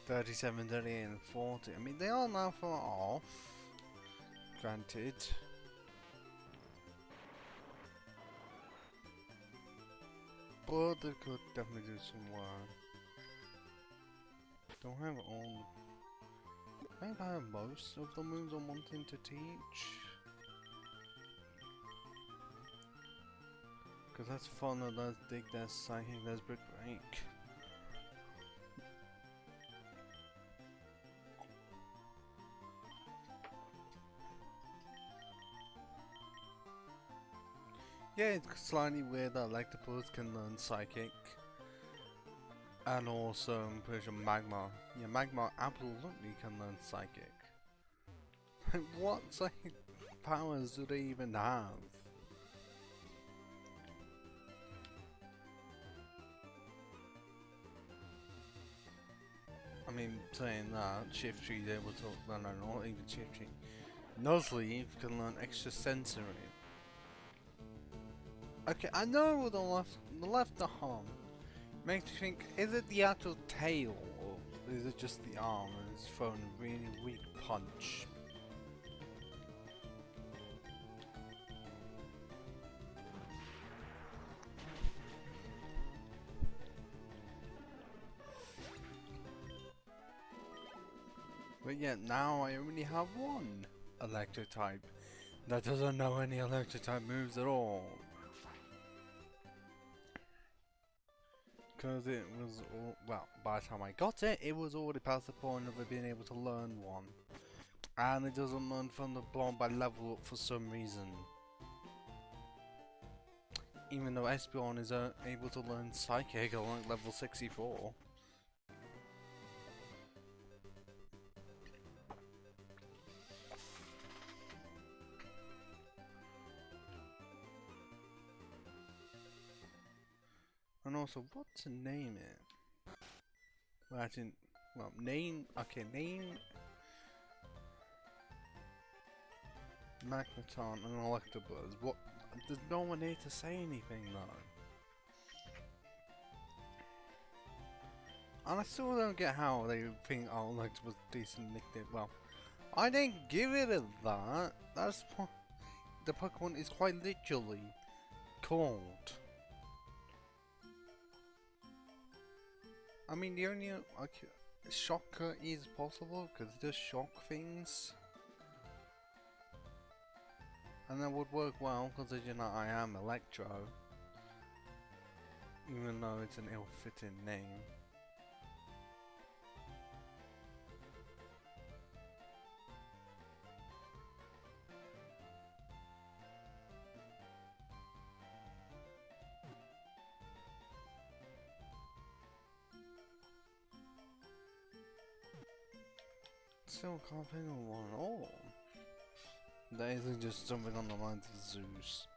37, 38 and 40. I mean, they are now far off, granted. But they could definitely do some work. Don't have all... I think I have most of the moves I'm wanting to teach. Because that's fun, there's Dig, there's Psychic, there's Brick Break. Yeah, it's slightly weird that Electabuzz can learn Psychic. And also, I'm pretty sure Magmar. Yeah, Magmar absolutely can learn Psychic. What psychic powers do they even have? I mean, saying that, Shiftry is able to learn, not even Shiftry. Nuzleaf can learn Extrasensory. Okay, I know the left arm makes me think, is it the actual tail, or is it just the arm and it's thrown a really weak punch? But yet now I only have one electric type that doesn't know any electric type moves at all. Because it was all, well, by the time I got it, it was already past the point of it being able to learn one. And it doesn't learn from the bomb by level up for some reason. Even though Espeon is able to learn Psychic at like level 64. And also, what to name it? Well, I didn't. Well, name. Okay, name. Magneton and Electabuzz. What? There's no one here to say anything though. And I still don't get how they think Electabuzz decent nickname. Well, I didn't give it a that. That's the Pokemon is quite literally called. I mean, the only Shocker is possible because it does shock things, and that would work well considering that I am Electro, even though it's an ill-fitting name. Still can't think of one at all. That isn't just something on the lines of Zeus.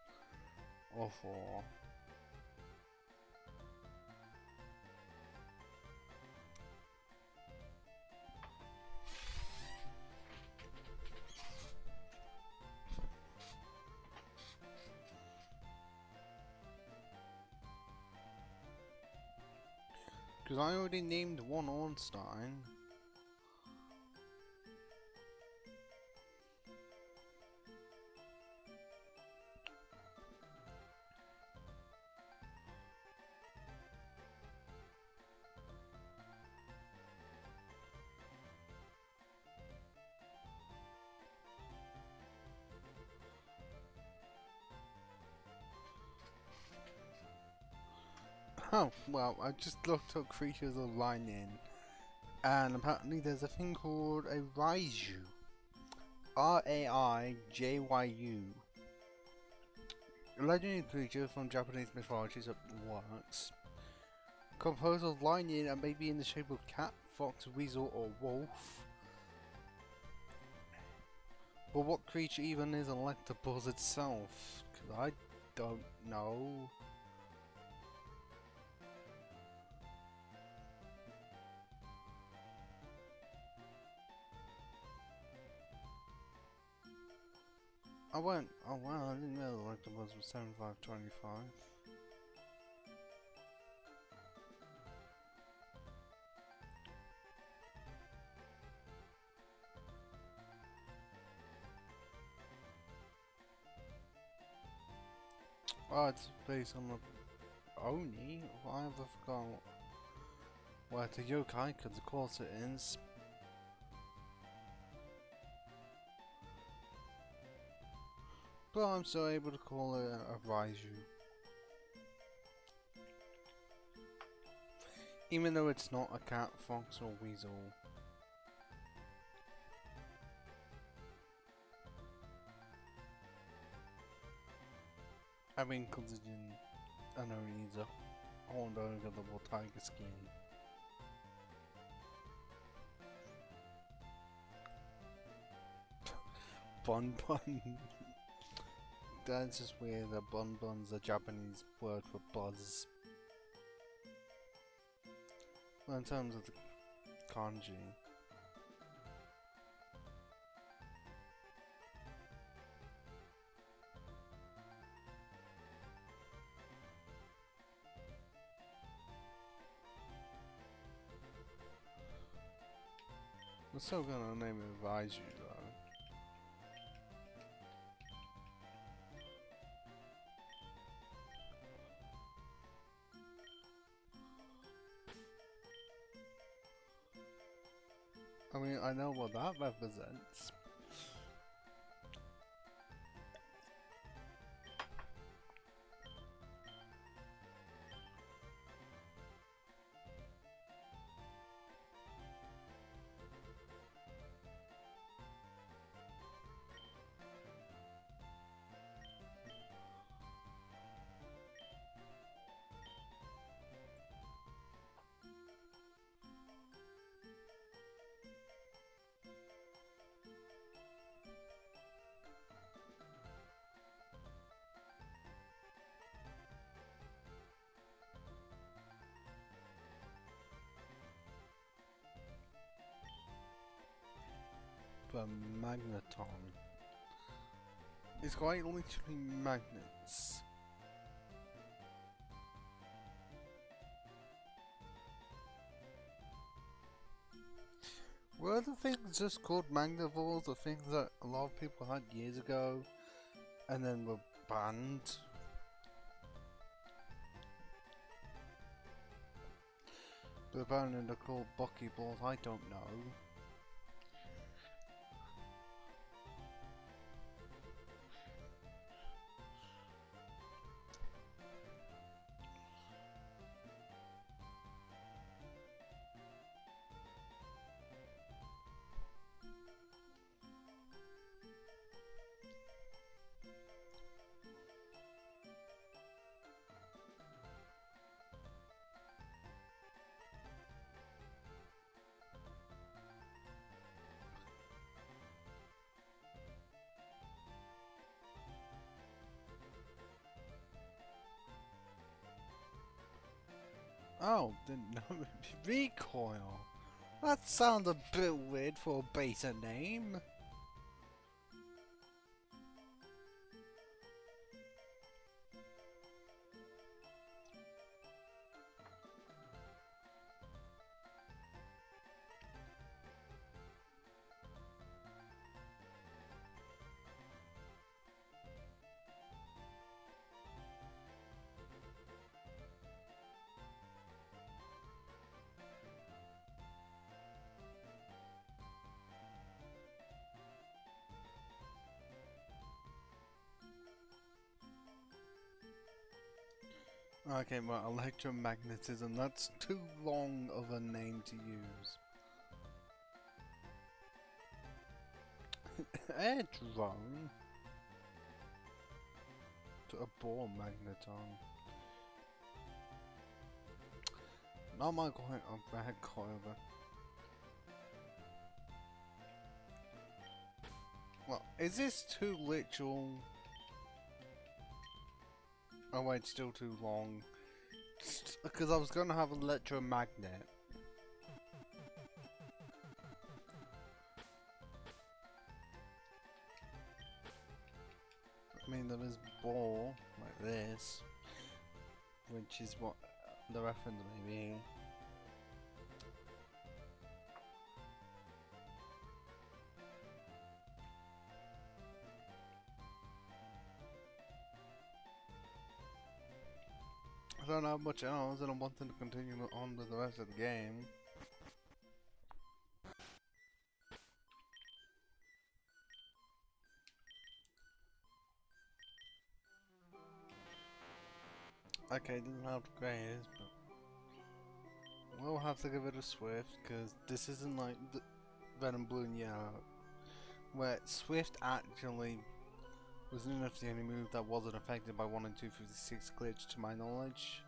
Or Thor. Because I already named one Ornstein. Oh, well, I just looked up creatures of lightning, and apparently there's a thing called a Raiju. R-A-I-J-Y-U. A legendary creature from Japanese mythology that works. Composed of lightning and maybe in the shape of cat, fox, weasel, or wolf. But what creature even is Electabuzz itself? 'Cause I don't know. Oh wow, I didn't know Electabuzz was 7525. Oh, it's based on the Oni? I ever forgot. Well, it's a yokai, because of course it is. But I'm still able to call it a Raiju. Even though it's not a cat, fox, or weasel. I mean, considering I know he's a horned ogre with tiger skin. Bun bun. That's just weird that bun bun's a Japanese word for buzz. Well, in terms of the kanji. I'm still gonna name it Raiju though. I mean, I know what that represents. The magneton. It's quite literally magnets. Were the things just called magnivores, the things that a lot of people had years ago and then were banned? But apparently they're called buckyballs, I don't know. Oh, didn't know. Recoil. That sounds a bit weird for a beta name. Okay, well, electromagnetism, that's too long of a name to use. Air drone? To a ball magneton. Not my coil, a bad coil, but... Well, is this too literal? Oh wait, still too long. Because I was gonna have an electromagnet. I mean, there is ball, like this. Which is what the reference may be. I don't have much else, and I'm wanting to continue on with the rest of the game. Okay, didn't have the greatest, but we'll have to give it a Swift, because this isn't like the Red and Blue and Yellow, where Swift actually was enough the only move that wasn't affected by 1 and 256 glitch to my knowledge.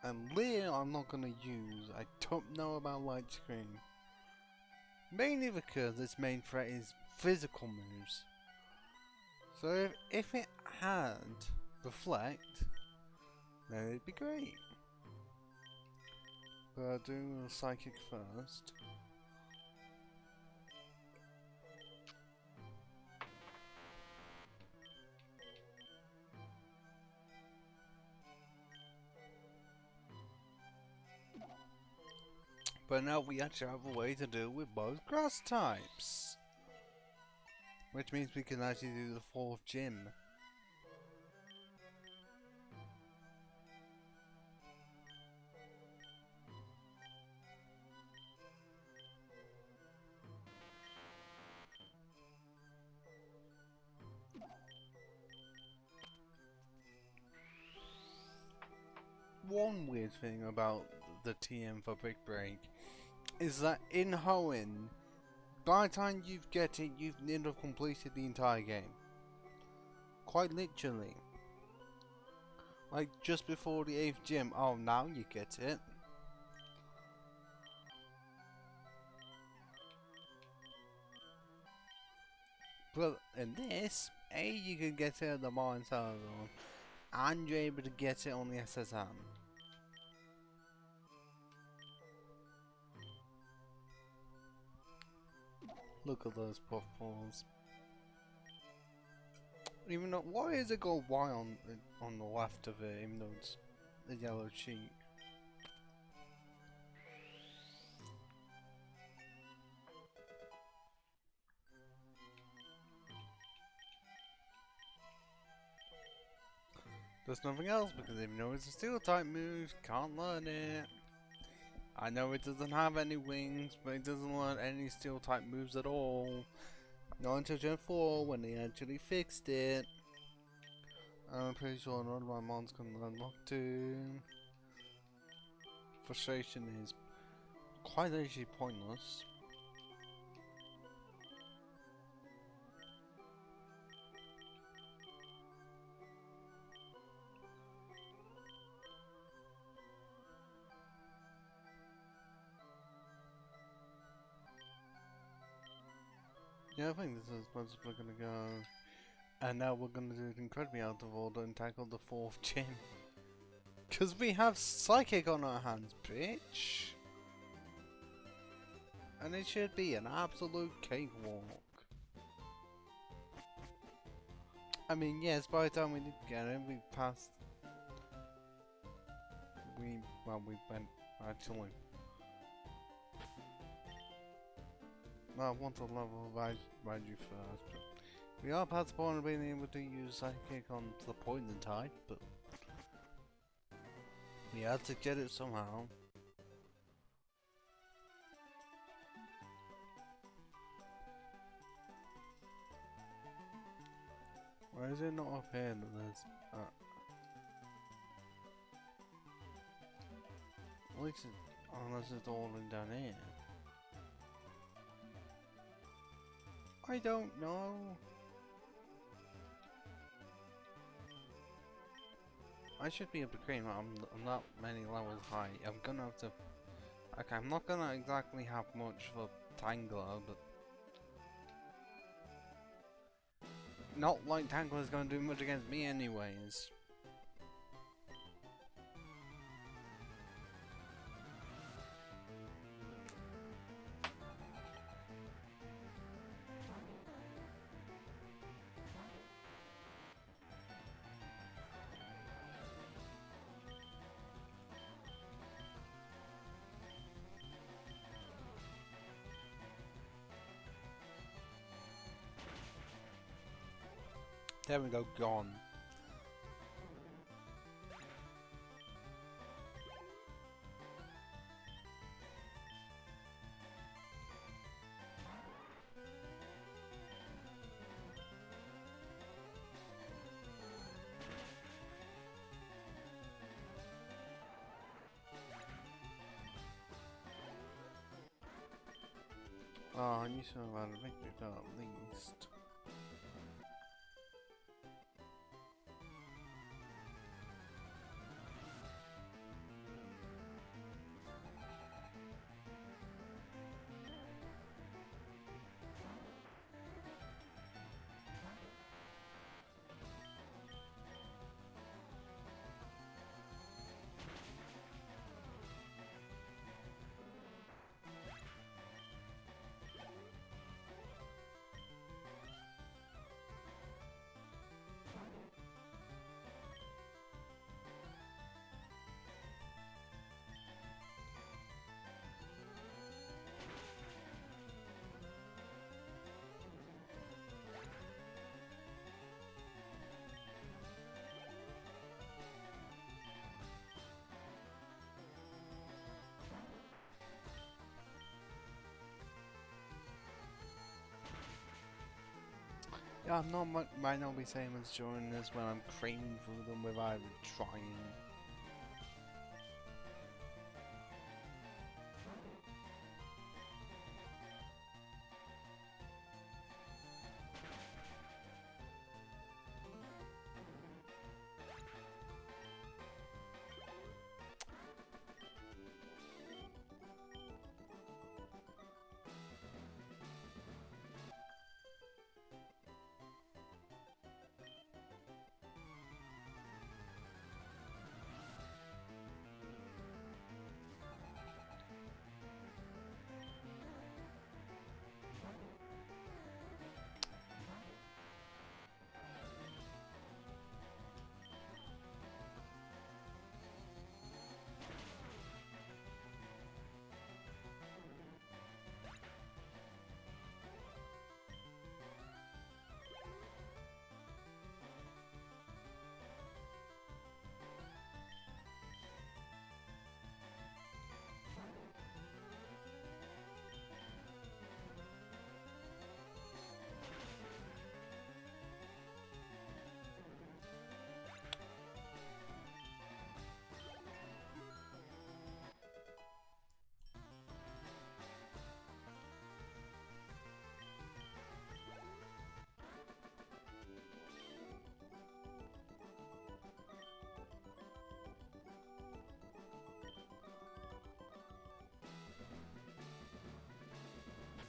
And Leer I'm not gonna use, I don't know about Light Screen. Mainly because its main threat is physical moves. So if it had Reflect, then it'd be great. But I'll do Psychic first. But now we actually have a way to deal with both grass types. Which means we can actually do the 4th gym. One weird thing about the TM for Brick Break is that in Hoenn, by the time you get it, you've nearly completed the entire game. Quite literally. Like just before the 8th gym, oh now you get it. But in this, A, you can get it at the Mine Salon, and you're able to get it on the SSM. Look at those puffballs. Even though, why is it got Y on the left of it, even though it's a yellow sheet? There's nothing else because even though it's a steel type move, can't learn it. I know it doesn't have any wings, but it doesn't learn any steel type moves at all. Not until Gen 4 when they actually fixed it. I'm pretty sure none of my mons can learn Lock 2. Frustration is quite actually pointless. Yeah, I think this is as much as we're gonna go. And now we're gonna do it incredibly out of order and tackle the 4th gym. Because we have Psychic on our hands, bitch. And it should be an absolute cakewalk. I mean, yes, by the time we did get it, we passed. We went actually. Well, I want to level ride you first. But we are past the point of being able to use Psychic on the poison type, but we had to get it somehow. Why is it not up here that there's... at least unless it's all in down here. I don't know. I should be able to claim I'm not many levels high. I'm gonna have to... Okay, I'm not gonna exactly have much for Tangler, but... Not like Tangler's gonna do much against me anyways. There we go, gone. Oh, I need to have a victory at least. Yeah, I'm not might not be same as joining this when I'm craving for them without trying.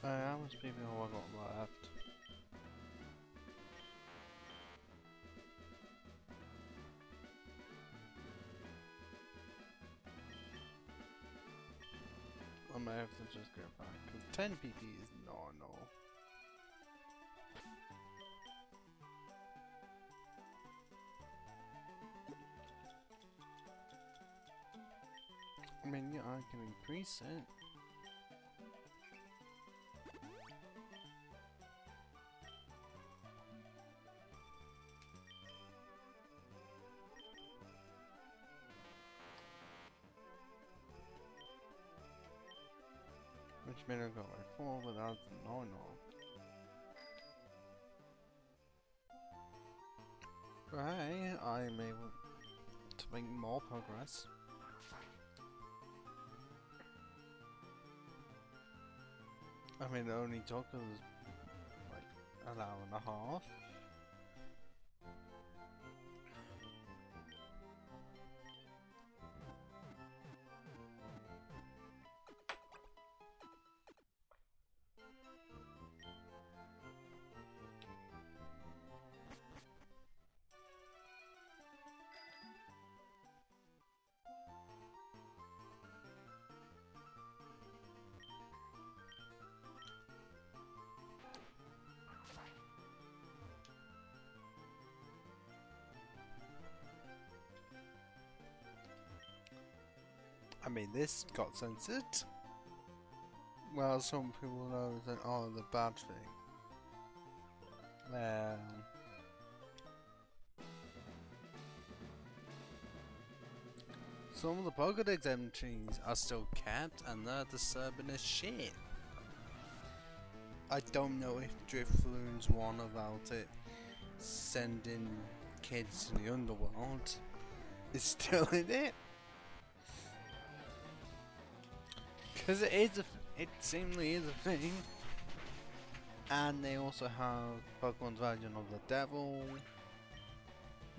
How much people have I got left? might have to just go back, because 10 PP is not no. I mean, yeah, I can increase it. Which made it go like 4 without no. But hey, I'm able to make more progress. I mean, it only took us like an hour and a half. I mean, this got censored. Well, some people know that, oh, the bad thing. Well, some of the Pokédex entries are still kept, and they're disturbing as shit. I don't know if Drifloon's one about it sending kids to the underworld is still in it. Because it seemingly is a thing. And they also have Pokemon's version of the devil.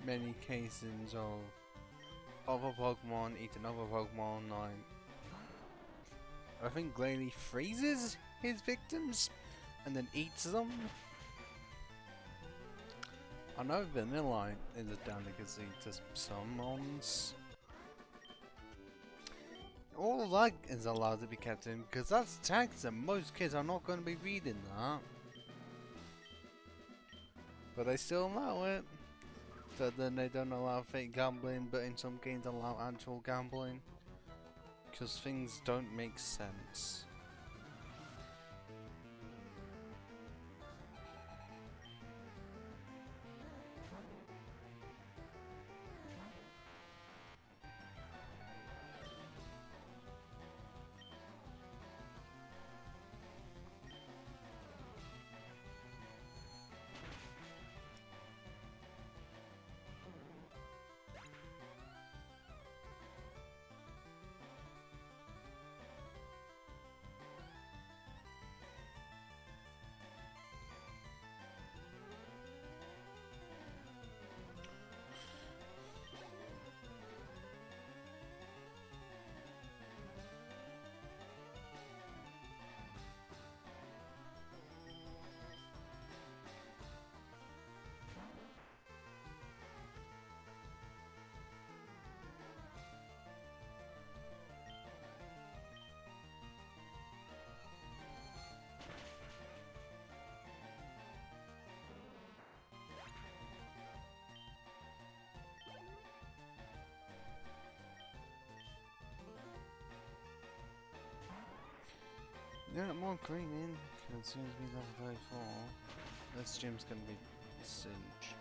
Many cases of other Pokemon eating other Pokemon, like I think Glalie freezes his victims and then eats them. I know Vanillite is a delicacy to some mons. All of that is allowed to be kept in because that's text and most kids are not going to be reading that. But they still allow it. But then they don't allow fake gambling, but in some games allow actual gambling. Because things don't make sense. Yeah, more greening, because as soon as we level 34, this gym's gonna be cinch.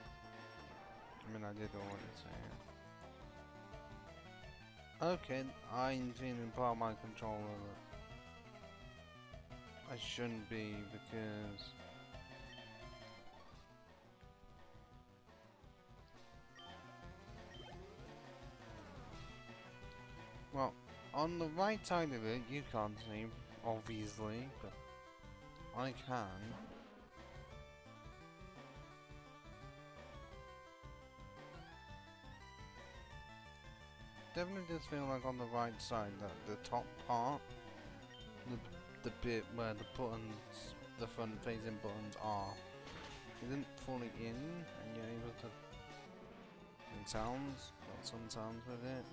I mean, I did already say it. Okay, I'm feeling part of my control of it. I shouldn't be, because well, on the right side of it, you can't see, obviously, but I can. Definitely does feel like on the right side, that the top part, the bit where the buttons, the front facing buttons are, isn't fully in, and you're able to make sounds, got some sounds with it.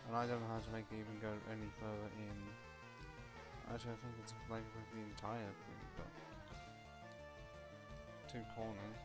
And I don't know how to make it even go any further in. Actually, I think it's like with the entire thing, but 2 corners.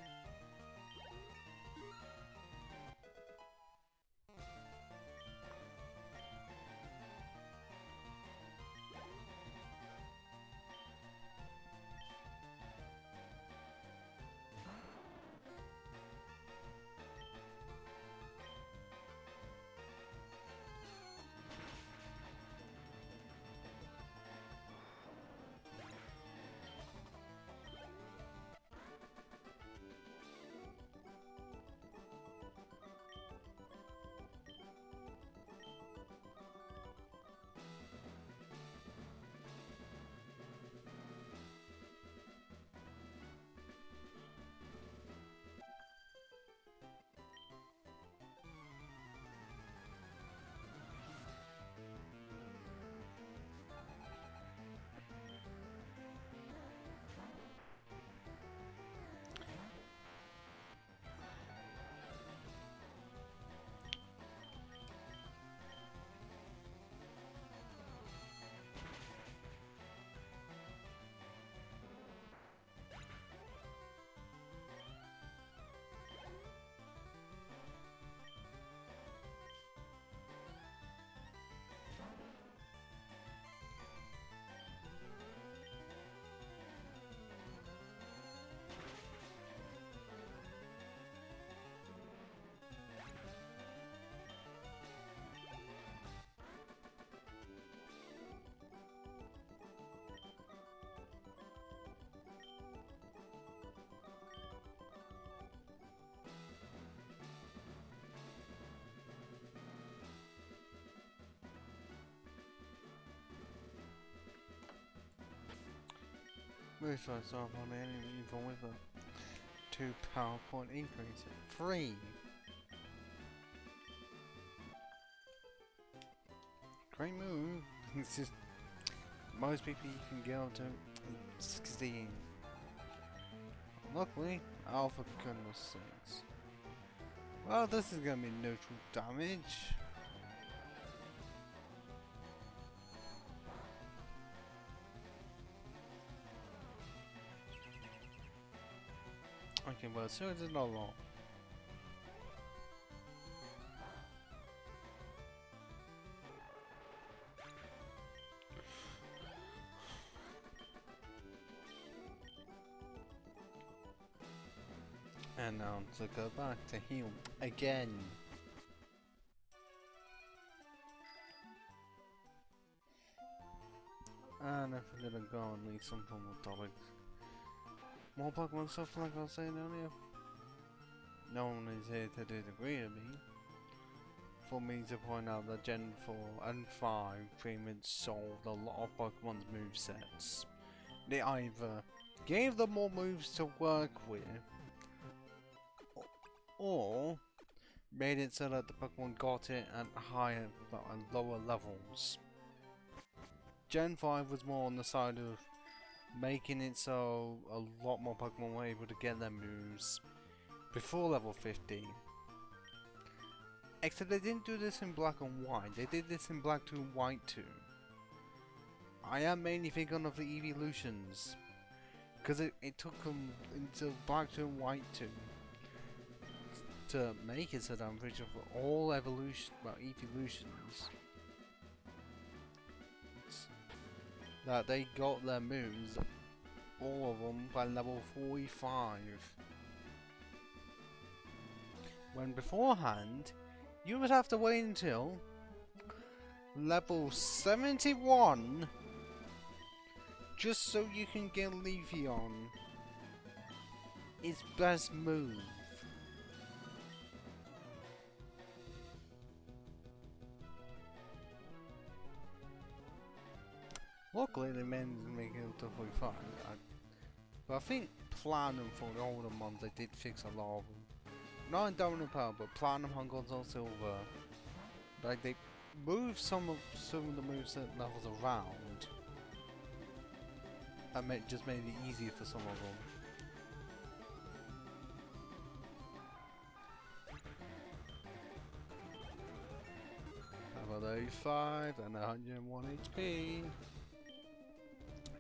Move starts off on the enemy even with a 2 power point increase. 3! Great move! It's just most people you can get up to 16. Luckily, oh for goodness sakes. Well, this is gonna be neutral damage. Okay, well, so it's not long. And now to go back to heal again. And if we're gonna go and leave some form of topic. More Pokemon stuff like I was saying earlier. No one is here to disagree with me. For me to point out that Gen 4 and 5 pretty much solved a lot of Pokemon's movesets. They either gave them more moves to work with, or made it so that the Pokemon got it at higher and lower levels. Gen 5 was more on the side of making it so a lot more Pokemon were able to get their moves before level 50. Except they didn't do this in black and white, they did this in black 2 and white 2. I am mainly thinking of the evolutions, because it took them until black 2 and white 2 to make it so that I'm pretty sure for all evolutions that they got their moves, all of them, by level 45. When beforehand, you would have to wait until level 71 just so you can get Leafeon its best move. Luckily they managed to make it to 45, but I think Platinum for the older ones they did fix a lot of them. Not in Dominant Power, but Platinum, Gold, Silver, like they moved some of the moveset levels around and just made it easier for some of them. Level 35 and 101 HP.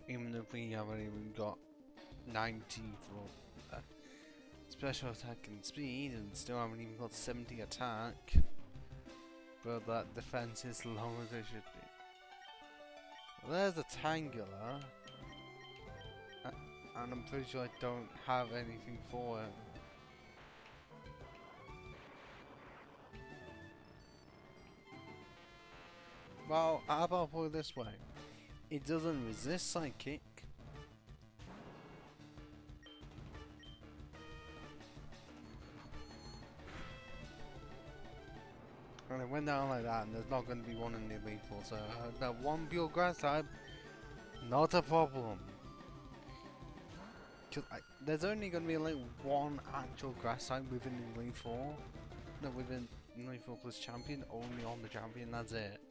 Even if we haven't even got 90 for special attack and speed, and still haven't even got 70 attack. But that defense is low as it should be. Well, there's a Tangela. And I'm pretty sure I don't have anything for it. Well, how about put it this way? It doesn't resist Psychic. And it went down like that, and there's not going to be one in the lethal, so that one pure grass type, not a problem. There's only going to be like one actual grass type within the Elite Four. No, within Elite Four plus champion, only on the champion, that's it.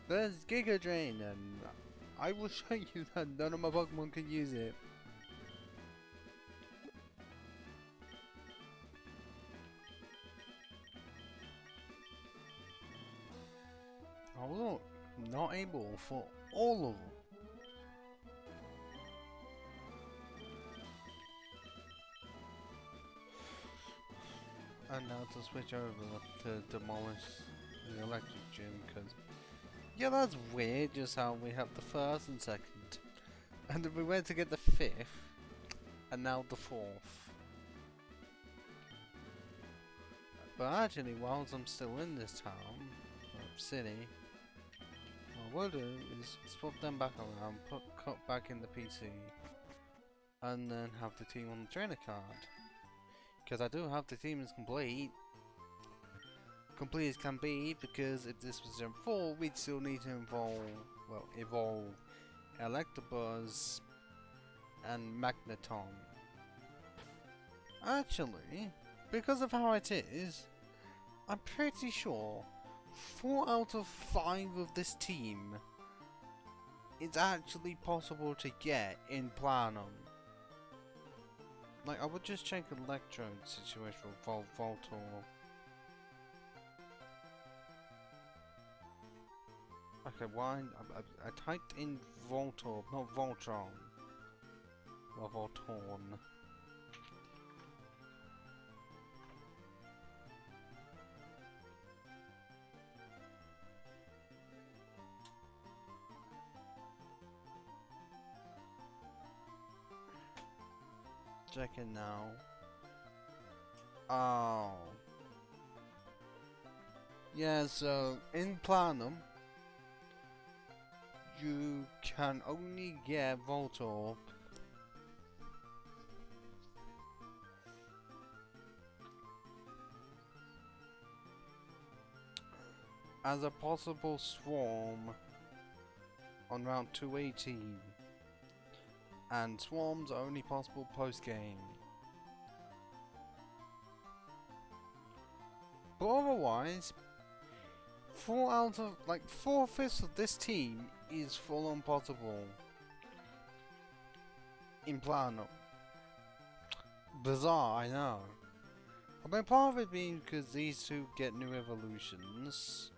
There's Giga Drain, and I will show you that none of my Pokemon can use it. Oh look, not able for all of them. And now to switch over to demolish the electric gym, because yeah, that's weird, just how we have the first and second, and then we went to get the fifth, and now the fourth. But actually, whilst I'm still in this town, or city, what we'll do is swap them back around, cut back in the PC, and then have the team on the trainer card. Because I do have the team is complete. Complete as can be, because if this was Gen 4, we'd still need to evolve Electabuzz and Magneton. Actually, because of how it is, I'm pretty sure 4 out of 5 of this team is actually possible to get in Planum. Like, I would just check Electrode situation with Voltorb. Okay, why? I typed in Voltorb, not Voltron. Or Voltorn. Checking now. Oh. Yeah, so in Planum, you can only get Voltorb as a possible swarm on round 218, and swarms are only possible post-game. But otherwise, 4/5 of this team is full on possible in Planum. Bizarre, I know. I mean, part of it being because these two get new evolutions.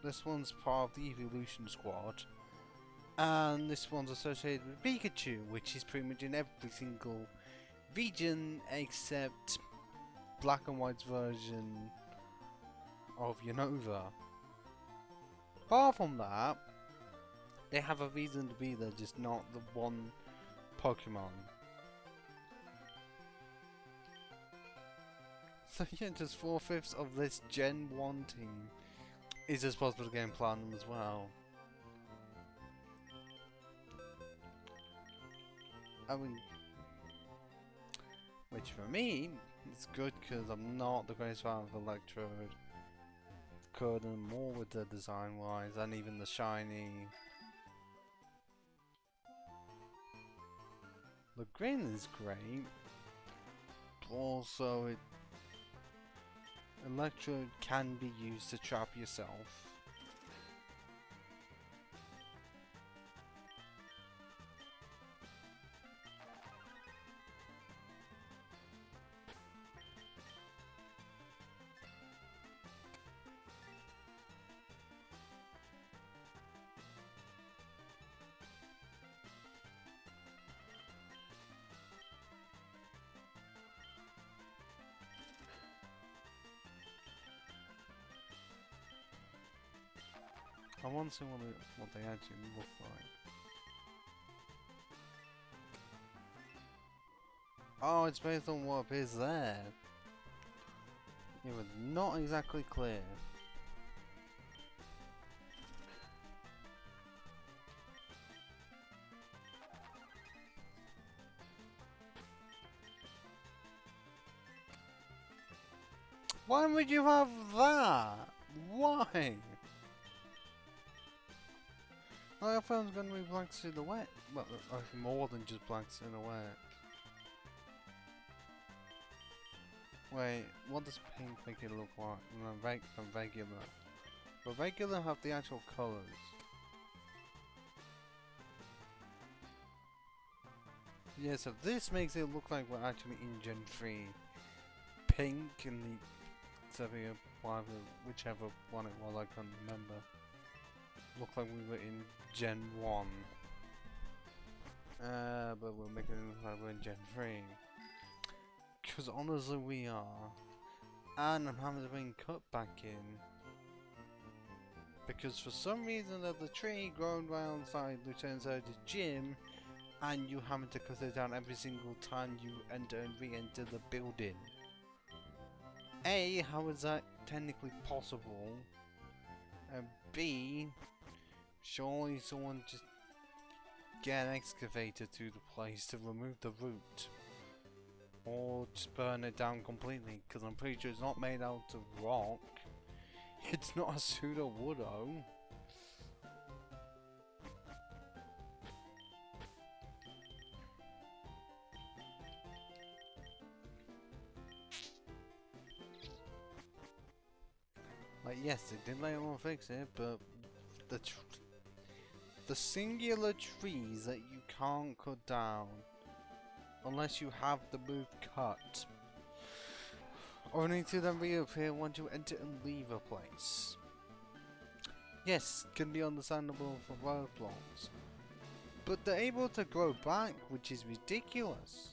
This one's part of the evolution squad, and this one's associated with Pikachu, which is pretty much in every single region except Black and White's version of Unova. Apart from that, they have a reason to be there, just not the one Pokemon. So yeah, just 4/5 of this Gen 1 team is just possible to get in Platinum as well. I mean, which for me, it's good because I'm not the greatest fan of Electrode. Couldn't more with the design wise, and even the shiny. The green is great. Also, Electrode can be used to trap yourself. I want to see what they actually look like. Oh, it's based on what appears there. It was not exactly clear. Why would you have that? Why? I thought it was going to be black silhouette. Well, more than just black silhouette. Wait, what does pink make it look like? No, regular. But regular have the actual colours. Yeah, so this makes it look like we're actually in Gen 3. Pink and the whichever one it was, I can't remember. Looked like we were in Gen 1. But we're making it look like we're in Gen 3. Because honestly we are. And I'm having to bring cut back in. Because for some reason there's a tree growing around inside Lieutenant Surge's gym, and you having to cut it down every single time you enter and re-enter the building. A, how is that technically possible? And B, surely someone just get an excavator to the place to remove the root. Or just burn it down completely, because I'm pretty sure it's not made out of rock. It's not a pseudo woodo. Like, yes, they did later on fix it, but the singular trees that you can't cut down unless you have the move cut, only to then reappear once you enter and leave a place. Yes, can be understandable for roadblocks, but they're able to grow back, which is ridiculous.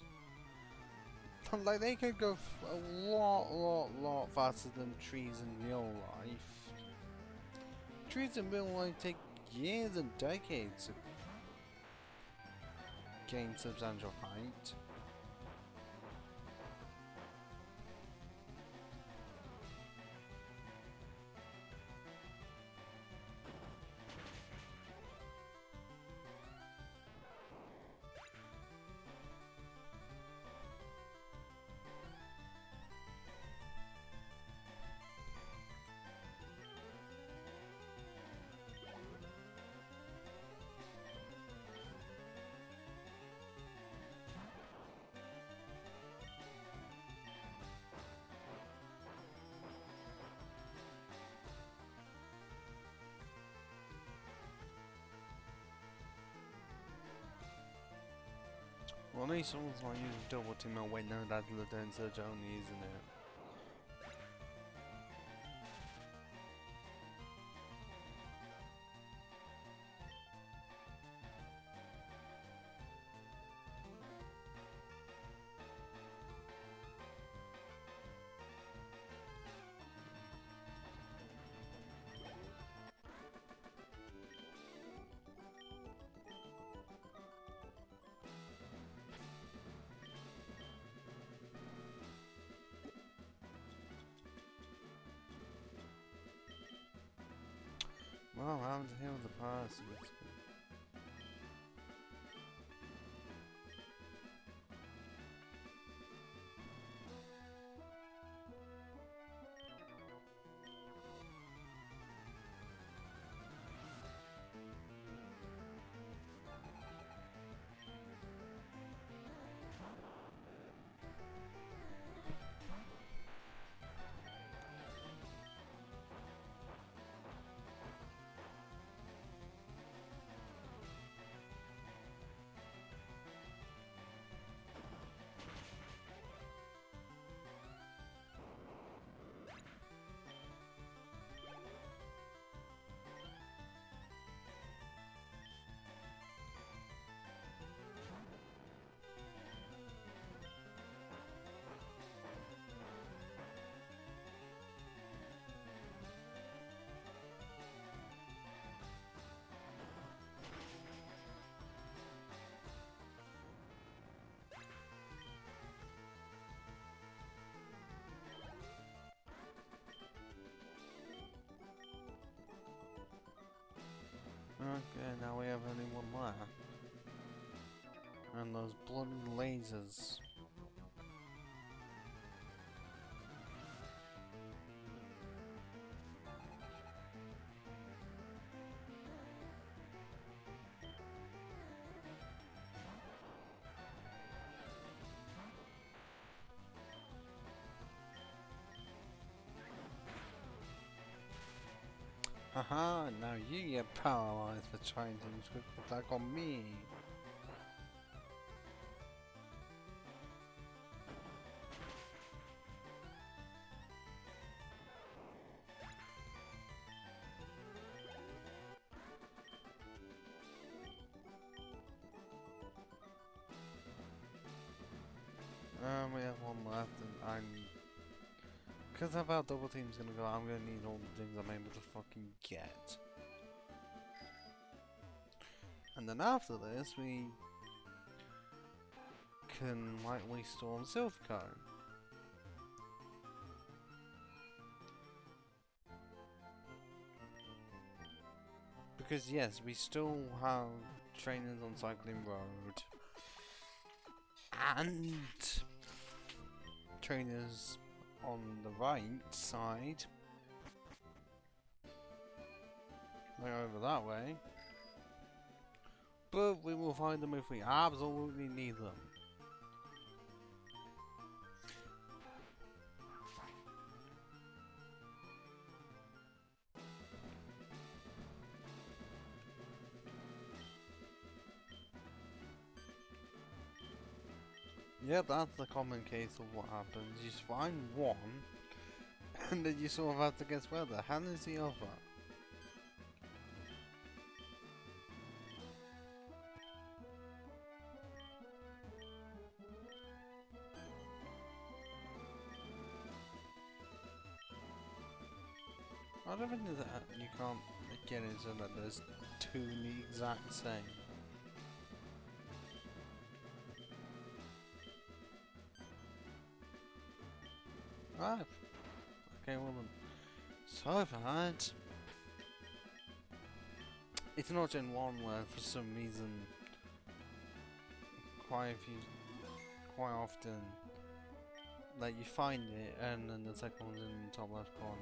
Like, they could go a lot faster than trees in real life. Trees in real life take years and decades to gain substantial height. Well, at least someone's like using double team. Oh wait, no, that's Lieutenant Surge only, isn't it? Well, how to heal the past. And those bloody lasers. Haha, now you get paralyzed for trying to use quick attack on me. We have one left, and I'm... Because of how double team's gonna go, I'm gonna need all the things I'm able to fucking get. And then after this, we can lightly storm Silvercone. Because yes, we still have trainers on Cycling Road. And trainers on the right side. Right over that way. But we will find them if we absolutely need them. Yeah, that's the common case of what happens. You find one, and then you sort of have to guess where the hell is the other. I don't think that you can't get it so that there's two the exact same. Right. Okay, well then. So bad. It's not Gen 1 where for some reason quite often like you find it and then the second one's in the top left corner.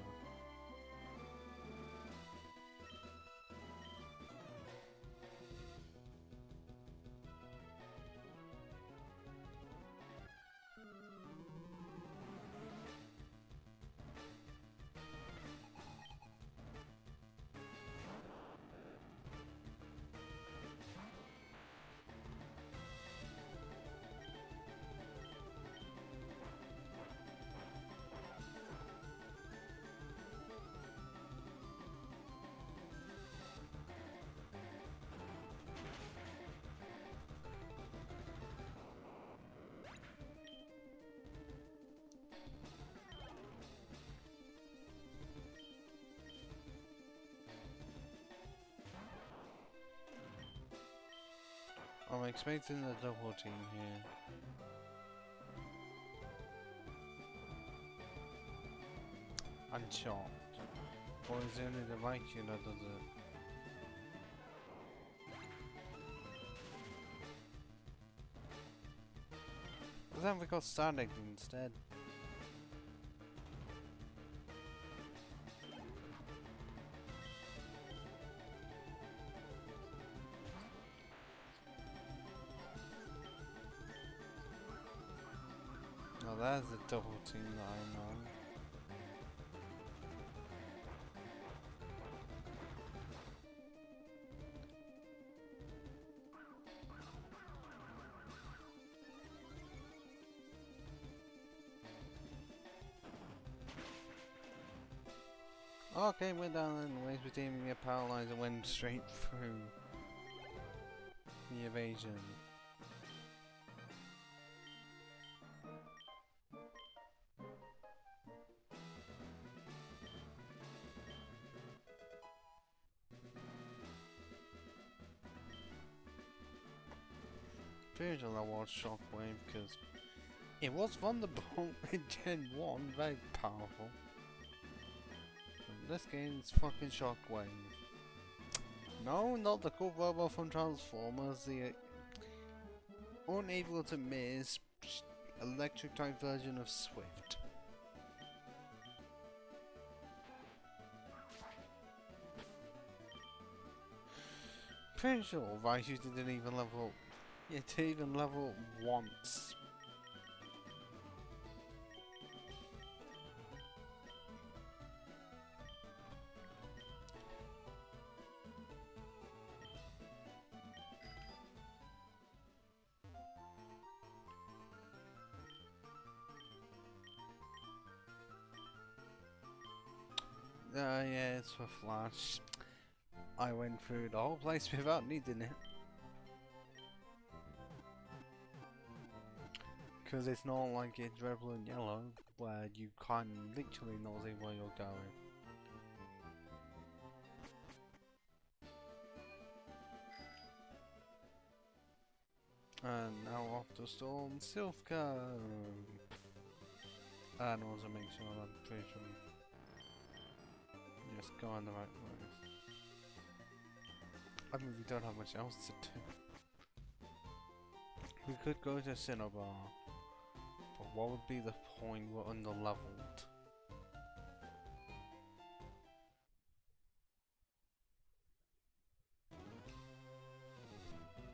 I'm expecting a double team here. Unshot. Or is it only the right unit that does it? Because then we got static instead. Now that's the double team that I know. Okay, we're down anyways. We didn't even get paralyzed and went straight through the evasion. Pretty sure that was Shockwave because it was Thunderbolt in Gen 1, very powerful. This game is fucking Shockwave. No, not the cool robot from Transformers, the Unable to miss. Electric type version of Swift. Pretty sure Raichu didn't even level up. Yeah, didn't even level up once. Yeah, it's for Flash. I went through the whole place without needing it. Because it's not like it's red, blue and yellow, where you can literally not see where you're going. And now off to Storm Silphco. And also make sure I'm pretty sure just go on the right way. I mean, we don't have much else to do. We could go to Cinnabar, but what would be the point? We're under-leveled.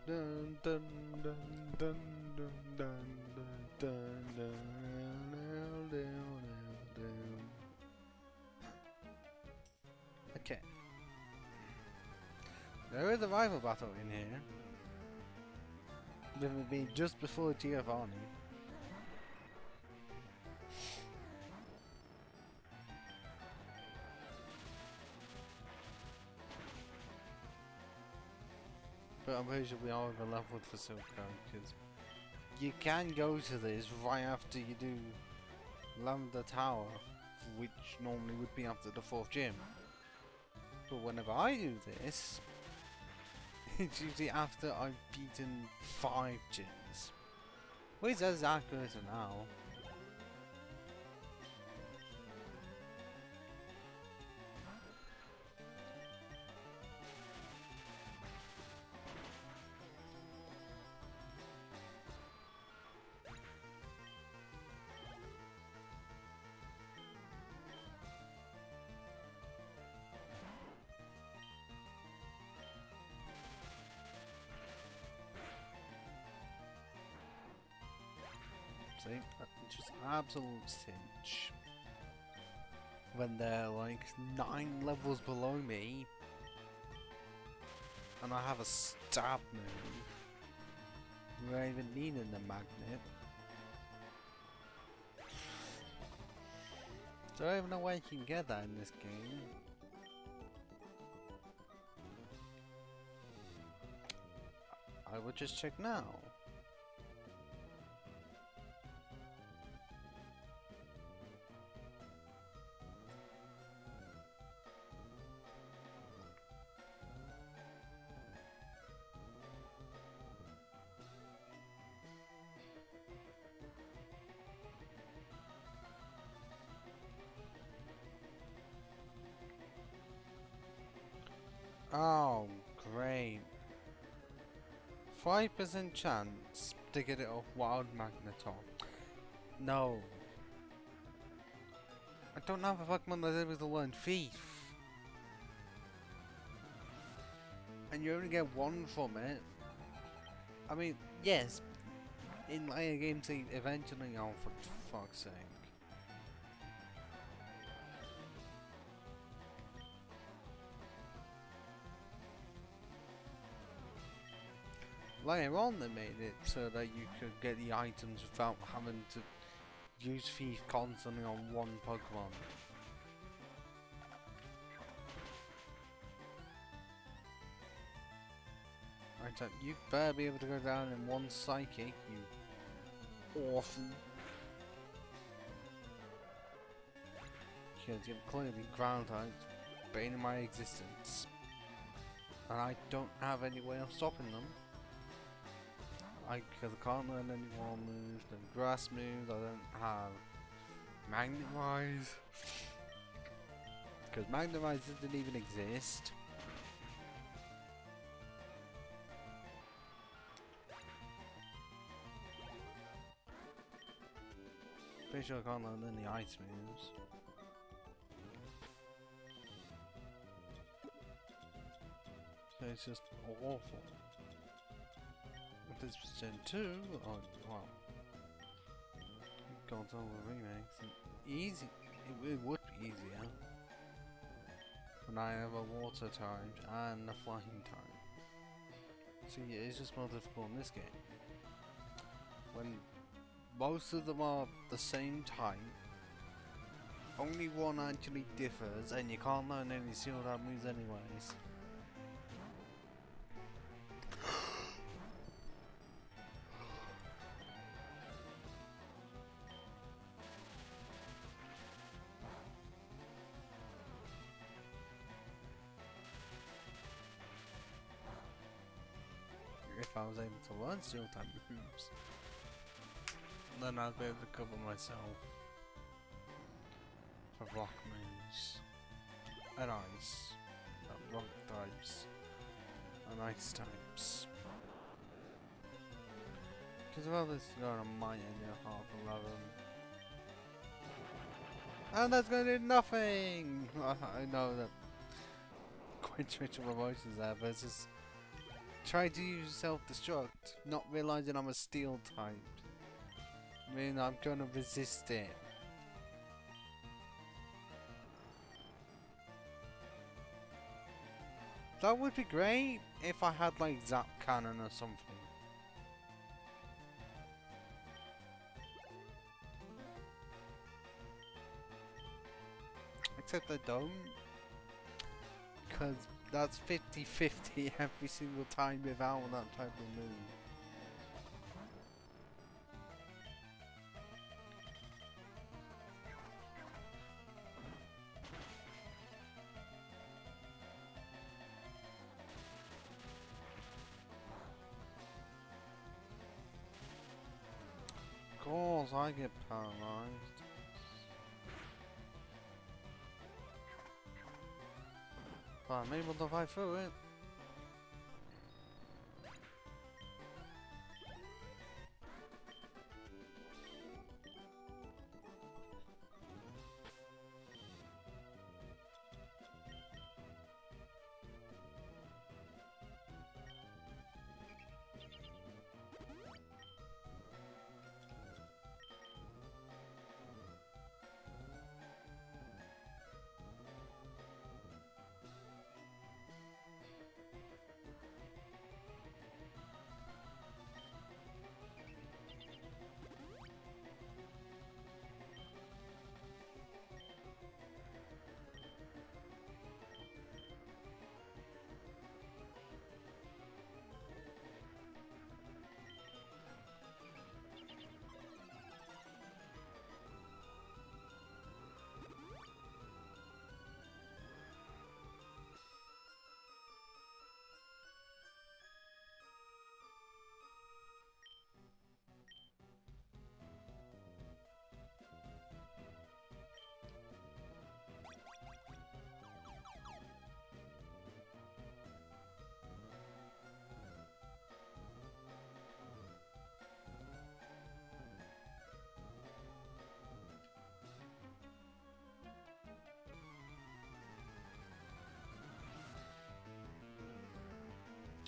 Dun dun dun dun dun dun dun dun dun. Okay. There is a rival battle in here. With it being just before Giovanni. But I'm pretty sure we are over leveled for Silphco, because you can go to this right after you do Lambda Tower, which normally would be after the 4th gym. But whenever I do this, it's usually after I've beaten 5 gyms. Which is as accurate now. See, it's just absolute cinch. When they're like 9 levels below me, and I have a stab move, without even needing the magnet. So I don't even know where you can get that in this game. I would just check now. Oh, great. 5% chance to get it off Wild Magneton. No. I don't have a Pokemon that's able to learn Thief. And you only get 1 from it. I mean, yes, in later games they eventually, oh for fuck's sake. Later on they made it so that you could get the items without having to use Thief constantly on one Pokemon. Right, so you better be able to go down in 1 Psychic, you orphan. Because you're clearly ground typed, bane in my existence. And I don't have any way of stopping them. Because I can't learn any wall moves, then grass moves, I don't have Magnet Rise. Because Magnet Rise didn't even exist. Pretty sure I can't learn any ice moves. So it's just awful. If this was Gen 2, oh wow. God's over remakes, and easy. It would be easier. When I have a water type and a flying type. See, it's just more difficult in this game. When most of them are the same type, only one actually differs, and you can't learn any sealed out moves anyways. If I was able to learn sealed type moves, then I'd be able to cover myself for rock moves and ice, rock types and ice types. Because well, this is going to mine in half 11, and that's going to do nothing. I know that quite switch of emotions there, but it's just try to use self-destruct, not realizing I'm a steel type. I mean, I'm gonna resist it. That would be great if I had like Zap Cannon or something. Except I don't. Because that's 50-50 every single time without that type of move. Of course, I get paralyzed. But I'm able to fight through it.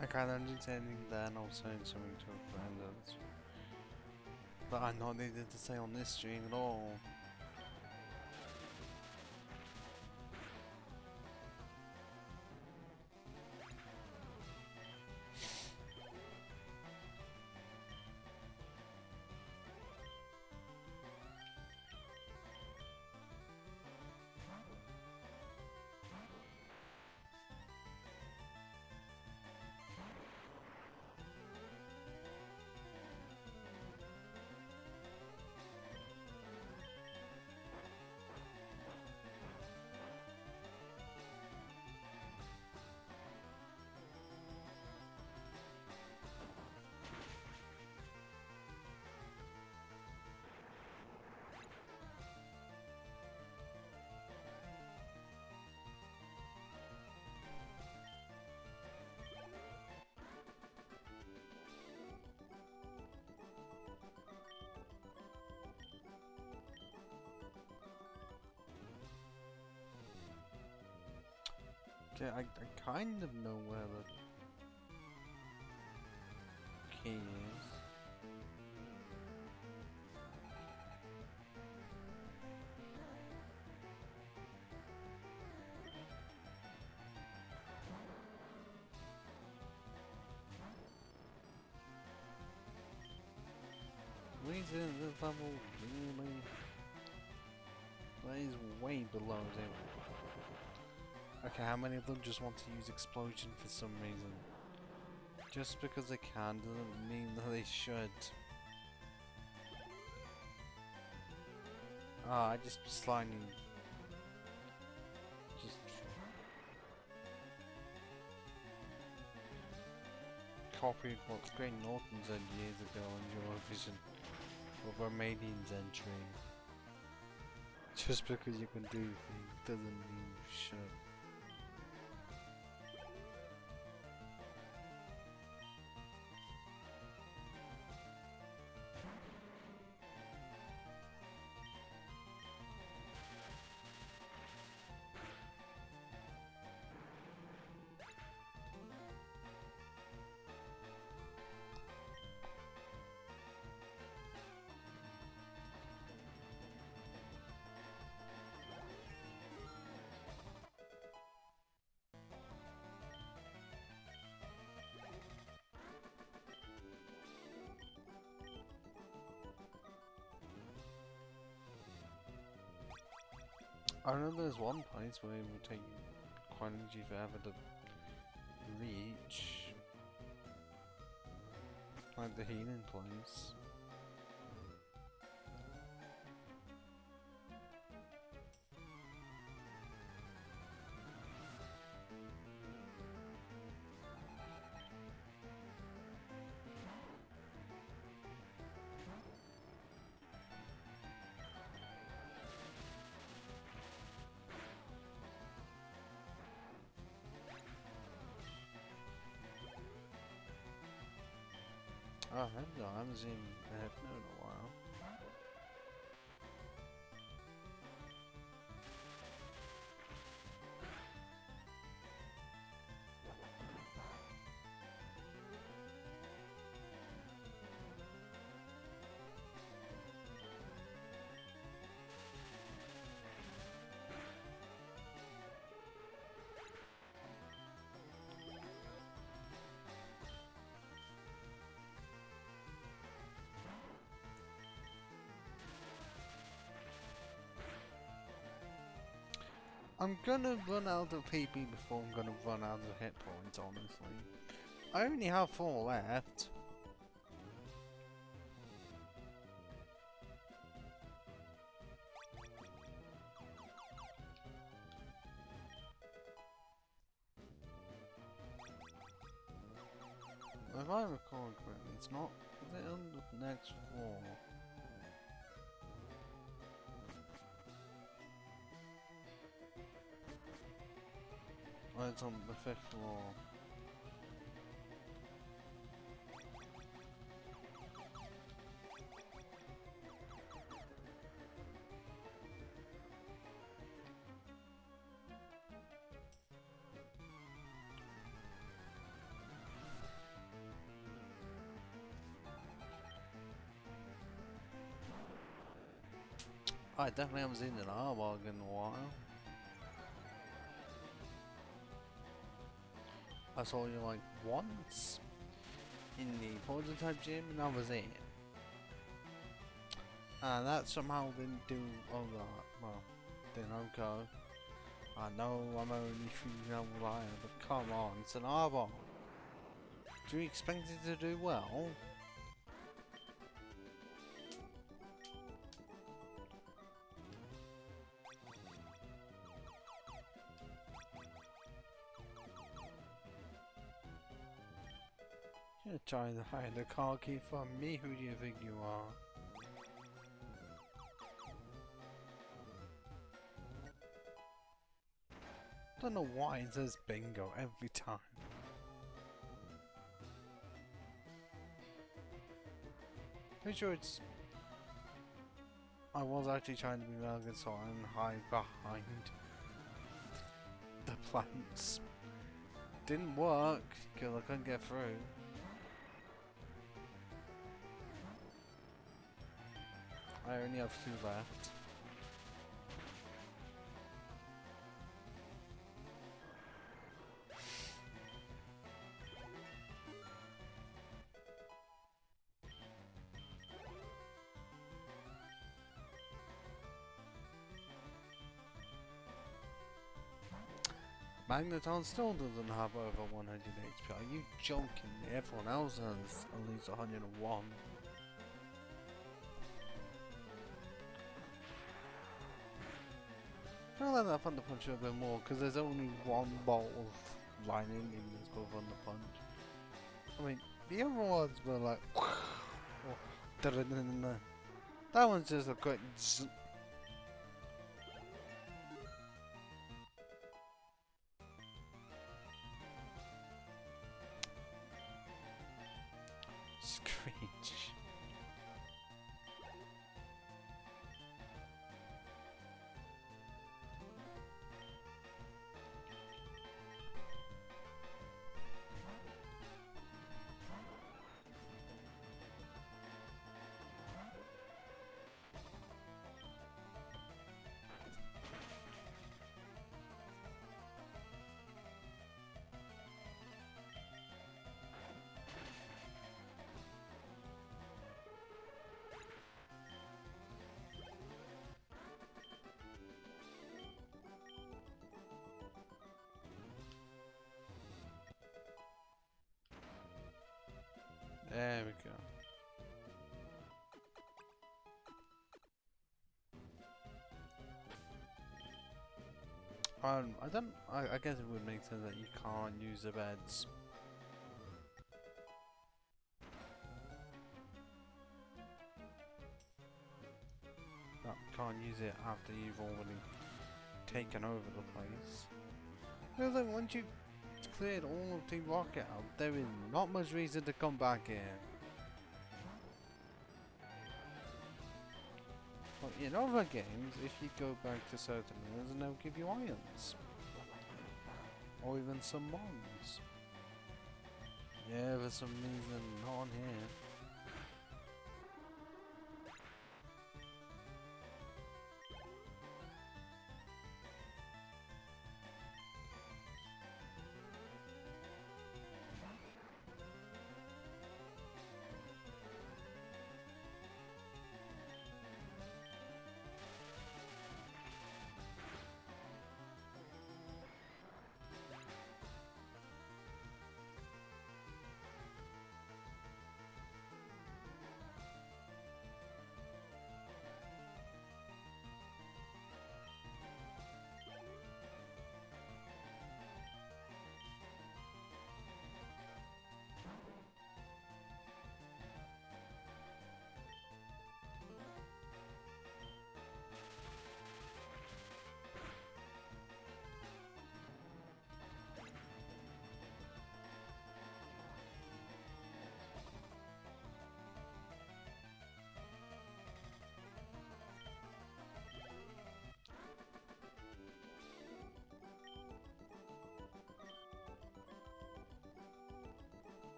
I can't understand anything there and also saying something to a friend that's that I not needed to say on this stream at all. Okay, I kind of know where the key is. Where's this level really? That is way below zero. Okay, how many of them just want to use explosion for some reason? Just because they can doesn't mean that they should. Ah, I just sliding. Just copied what Great Norton said years ago on Eurovision for Romanian's entry. Just because you can do things doesn't mean you should. I know there's one place where it will take quite energy forever to reach. Like the healing place. Oh, I haven't seen a Hypno in a while. I'm gonna run out of PP before I'm gonna run out of hit points, honestly. I only have 4 left. If I recall correctly, it's not. Is it on the next floor? Oh, it's on the 5th floor. I definitely haven't seen an Arbog in a while. I saw you like once in the prototype gym and that was it. And that somehow didn't do all that. Well, didn't go. I know I'm only 3 level higher, but come on, it's an Arbog. Do you expect it to do well? You're trying to hide the car key from me, who do you think you are? Don't know why it says bingo every time. Pretty sure it's... I was actually trying to be arrogant so I didn't hide behind the plants. Didn't work because I couldn't get through. I only have 2 left. Magneton still doesn't have over 100 HP. Are you joking? Everyone else has at least 101. I like that Thunder Punch a bit more because there's only 1 bolt of lightning in this called Thunder Punch. I mean, the other ones were like. That one's just a quick. Screech. There we go. I guess it would make sense that you can't use the beds. No, can't use it after you've already taken over the place. Because then once you cleared all of Team Rocket out, there is not much reason to come back here. But in other games, if you go back to certain areas, they'll give you items. Or even some mons. Yeah, for some reason, not on here.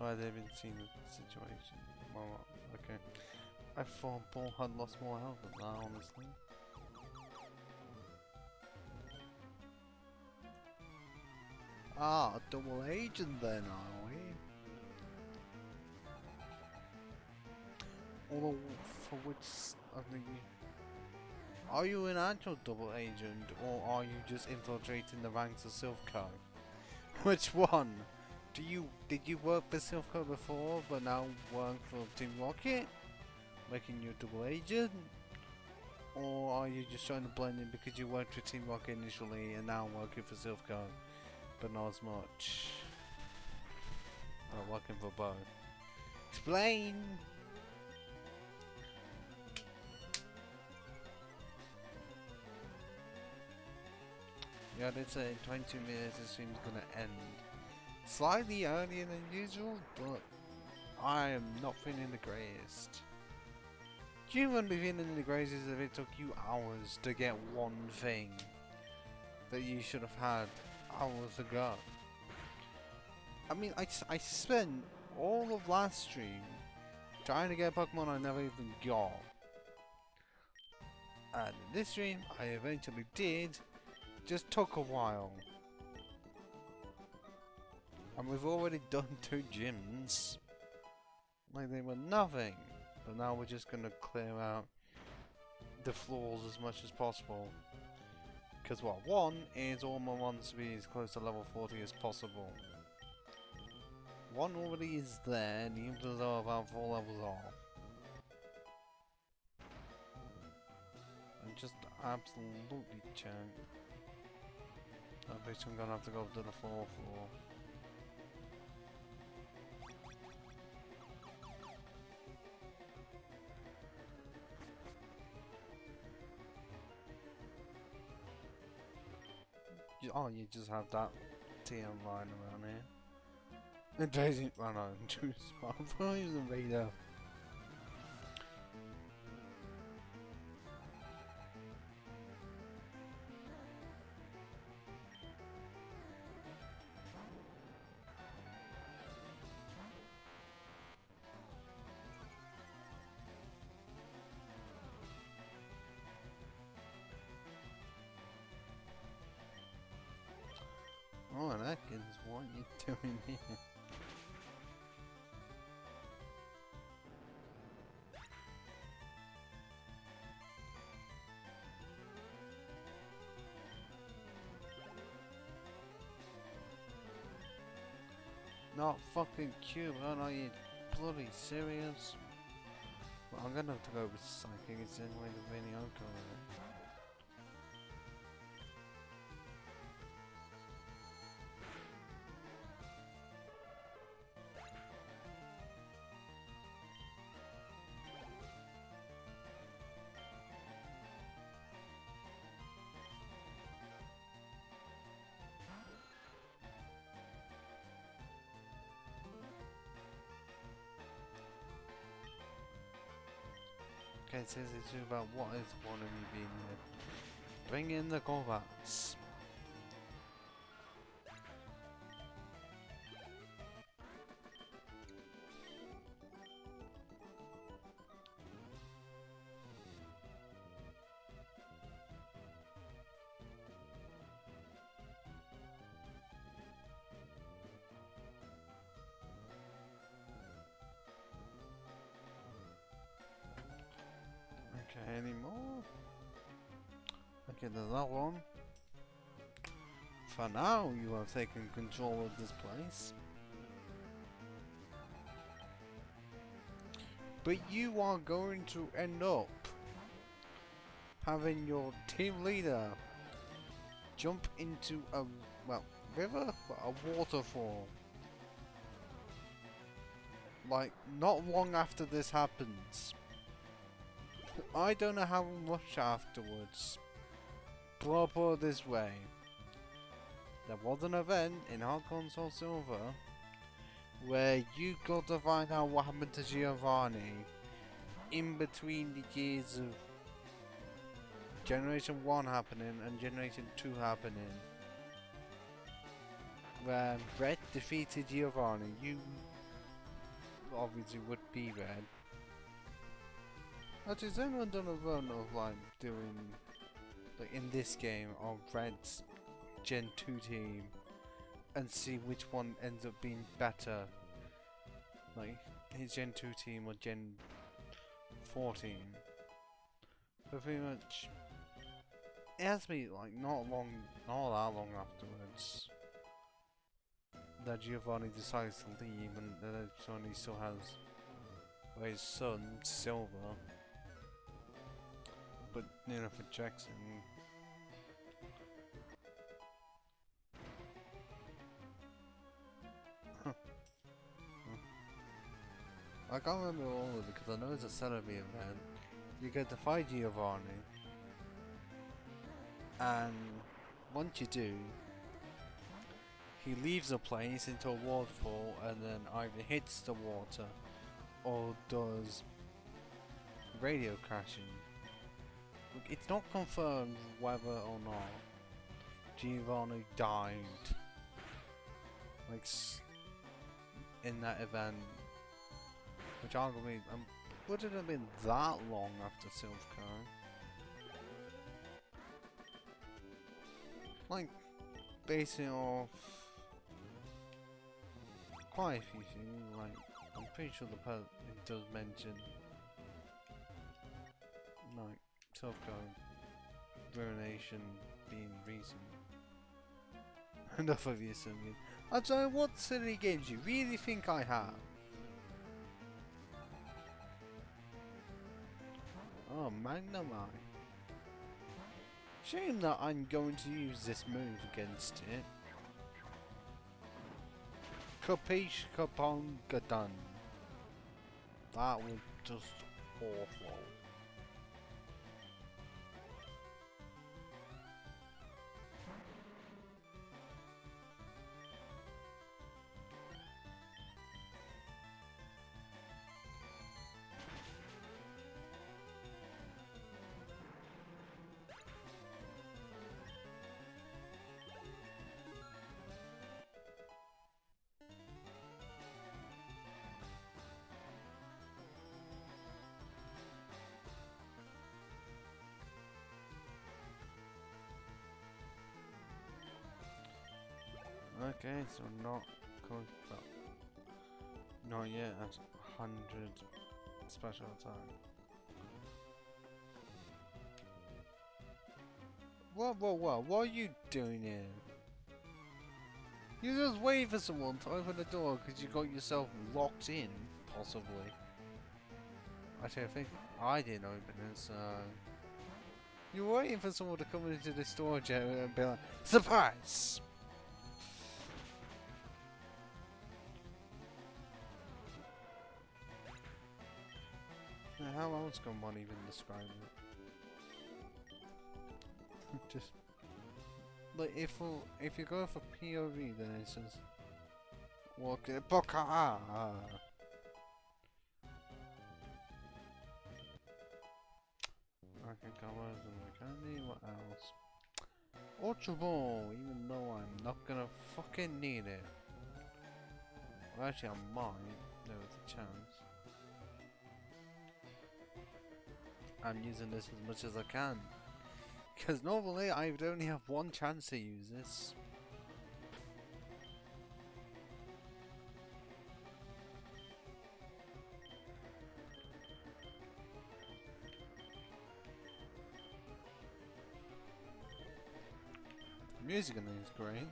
Oh, I haven't seen the situation. Well, okay. I thought Bull had lost more health than that, honestly. Ah, a double agent then, are we? Although, for which of the... Are you an actual double agent, or are you just infiltrating the ranks of Silpho? Which one? Did you work for Silpho before, but now work for Team Rocket? Making you a double agent? Or are you just trying to blend in because you worked for Team Rocket initially and now working for Silpho, but not as much? Or working for both? Explain! Yeah, they say in 22 minutes the stream's gonna end. Slightly earlier than usual, but I am not feeling the greatest. You wouldn't be feeling the greatest if it took you hours to get one thing that you should have had hours ago. I mean, I spent all of last stream trying to get a Pokemon I never even got. And in this stream, I eventually did. Just took a while. And we've already done 2 gyms. Like they were nothing. But now we're just gonna clear out the floors as much as possible. Because what, 1 is all my ones to be as close to level 40 as possible. 1 already is there, and the others are about 4 levels off. And just absolutely chunk. I bet I'm gonna have to go up to the 4th floor. Oh, you just have that TM line around here. It doesn't run on two smartphones and radar. Oh, Atkins, what are you doing here? Not fucking cute, are you bloody serious? Well, I'm gonna have to go with Psychic, it's the only way to really outcome with it. Okay, it says it's about what is one of you being here. Bring in the combats. Okay, any more? Okay, there's that one. For now, you have taken control of this place. But you are going to end up having your team leader jump into a, well, river? But a waterfall. Like, not long after this happens. I don't know how much afterwards. But I'll put it this way. There was an event in Hard Console Silver where you got to find out what happened to Giovanni in between the years of Generation 1 happening and Generation 2 happening. Where Red defeated Giovanni. You obviously would be Red. Actually, has anyone done a run of like doing, like in this game, of Red's Gen 2 team and see which one ends up being better? Like his Gen 2 team or Gen 14? So pretty much, it has to be like not that long afterwards that Giovanni decides to leave and that Giovanni still has his son, Silver. But, you know, for Jackson... I can't remember all of it because I know it's a Celebi event. You get to fight Giovanni. And once you do, he leaves the place into a waterfall and then either hits the water or does radio crashing? Look, it's not confirmed whether or not Giovanni died, like, in that event, which arguably wouldn't have been that long after Silphco. Like, basing off quite a few things, like, I'm pretty sure it does mention, like, Silphco ruination being recent. Enough of you, Simeon. I'm sorry, what silly games you really think I have? Oh, Magnemite. Shame that I'm going to use this move against it. Capiche Kaponga done. That was just awful. Okay, so not close, well, not yet at 100 special attack. What are you doing here? You just wait for someone to open the door because you got yourself locked in, possibly. Actually, I think I didn't open it, so... You're waiting for someone to come into the storage area and be like, surprise! How else can one even describe it? Just like if you go for POV, then it says walk it boca. I can cover the candy. What else? Ultra Ball, even though I'm not gonna fucking need it. Well, actually, I might. There was a chance. I'm using this as much as I can. Because normally I would only have one chance to use this. The music in this is great.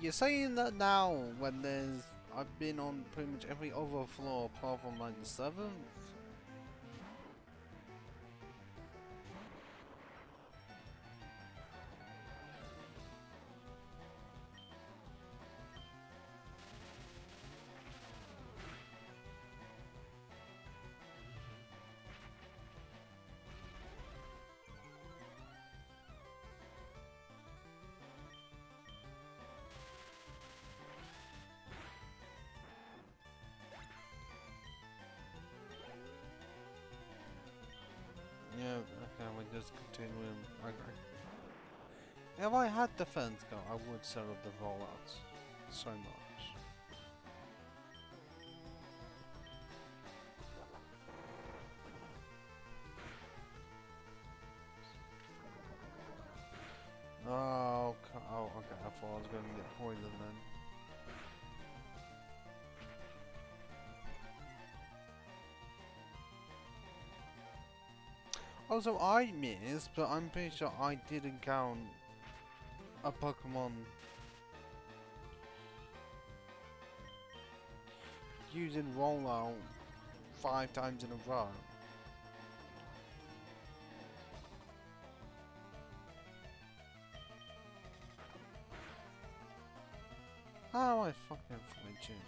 You're saying that now when I've been on pretty much every other floor apart from like the 7th? Yeah, okay, we're just continuing. If I had defense go, I would set up the rollouts so much. Oh, okay, I thought I was going to get poisoned then. Also, I missed, but I'm pretty sure I didn't count a Pokemon using rollout 5 times in a row. How am I fucking flinching?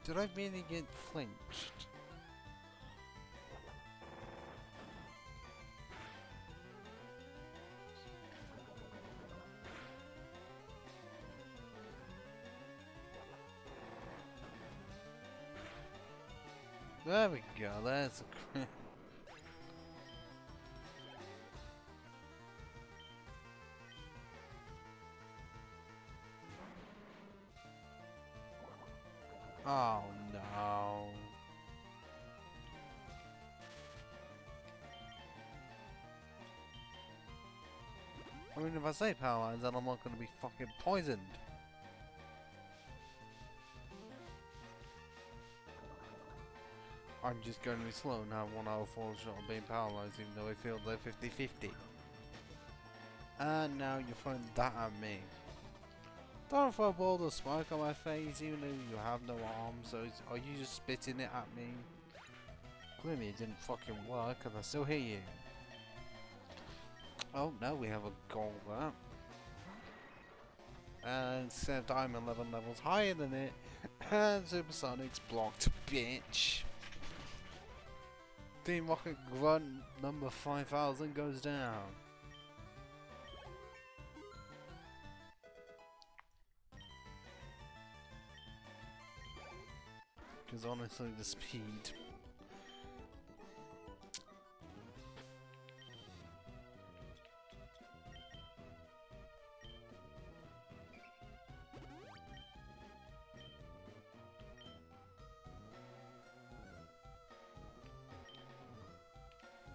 Did I really get flinched? There we go, there's a crit. Oh no. I mean, if I say power lines, then I'm not going to be fucking poisoned. I'm just going to be slow and have 1 hour fall shot of being paralyzed, even though I feel they're 50-50. And now you're throwing that at me. Don't throw balls of smoke on my face, even though you have no arms. So are you just spitting it at me? Clearly it didn't fucking work, and I still hear you. Oh, now we have a goal there. And instead of Diamond 11 levels higher than it, and Supersonic's blocked, bitch. Team Rocket Grunt number 5000 goes down. Because honestly, the speed.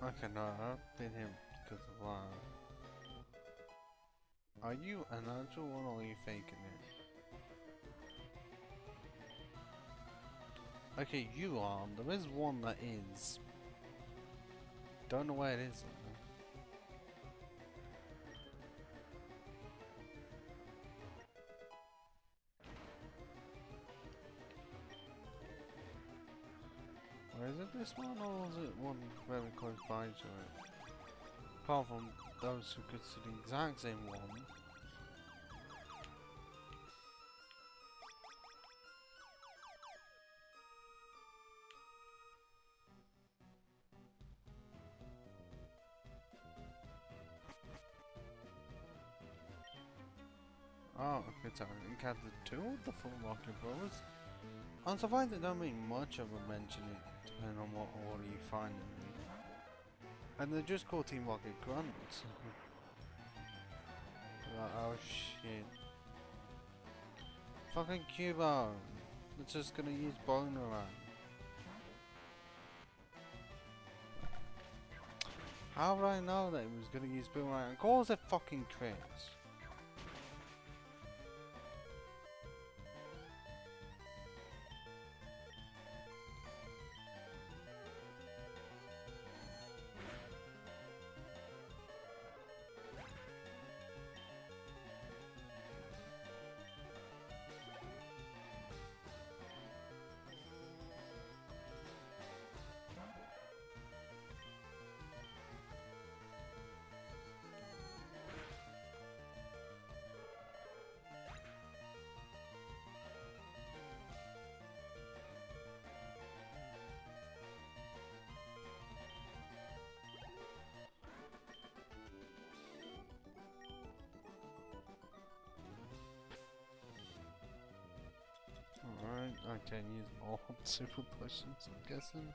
Okay, no, I've been him because of that. Are you an actual one or are you faking it? Okay, you are. There is one that is. Don't know where it is. Or is it this one or is it one very close by to it? Apart from those who could see the exact same one. Oh, okay, so I encountered 2 of the full Rocket Brothers. I'm surprised they don't make much of a mention it, depending on what order you find them in. And they're just called Team Rocket Grunts. Oh shit. Fucking Cubo! It's just gonna use Boomerang. How would I know that it was gonna use Boomerang? Of course it fucking crits. Alright, I can use more super potions, I'm guessing.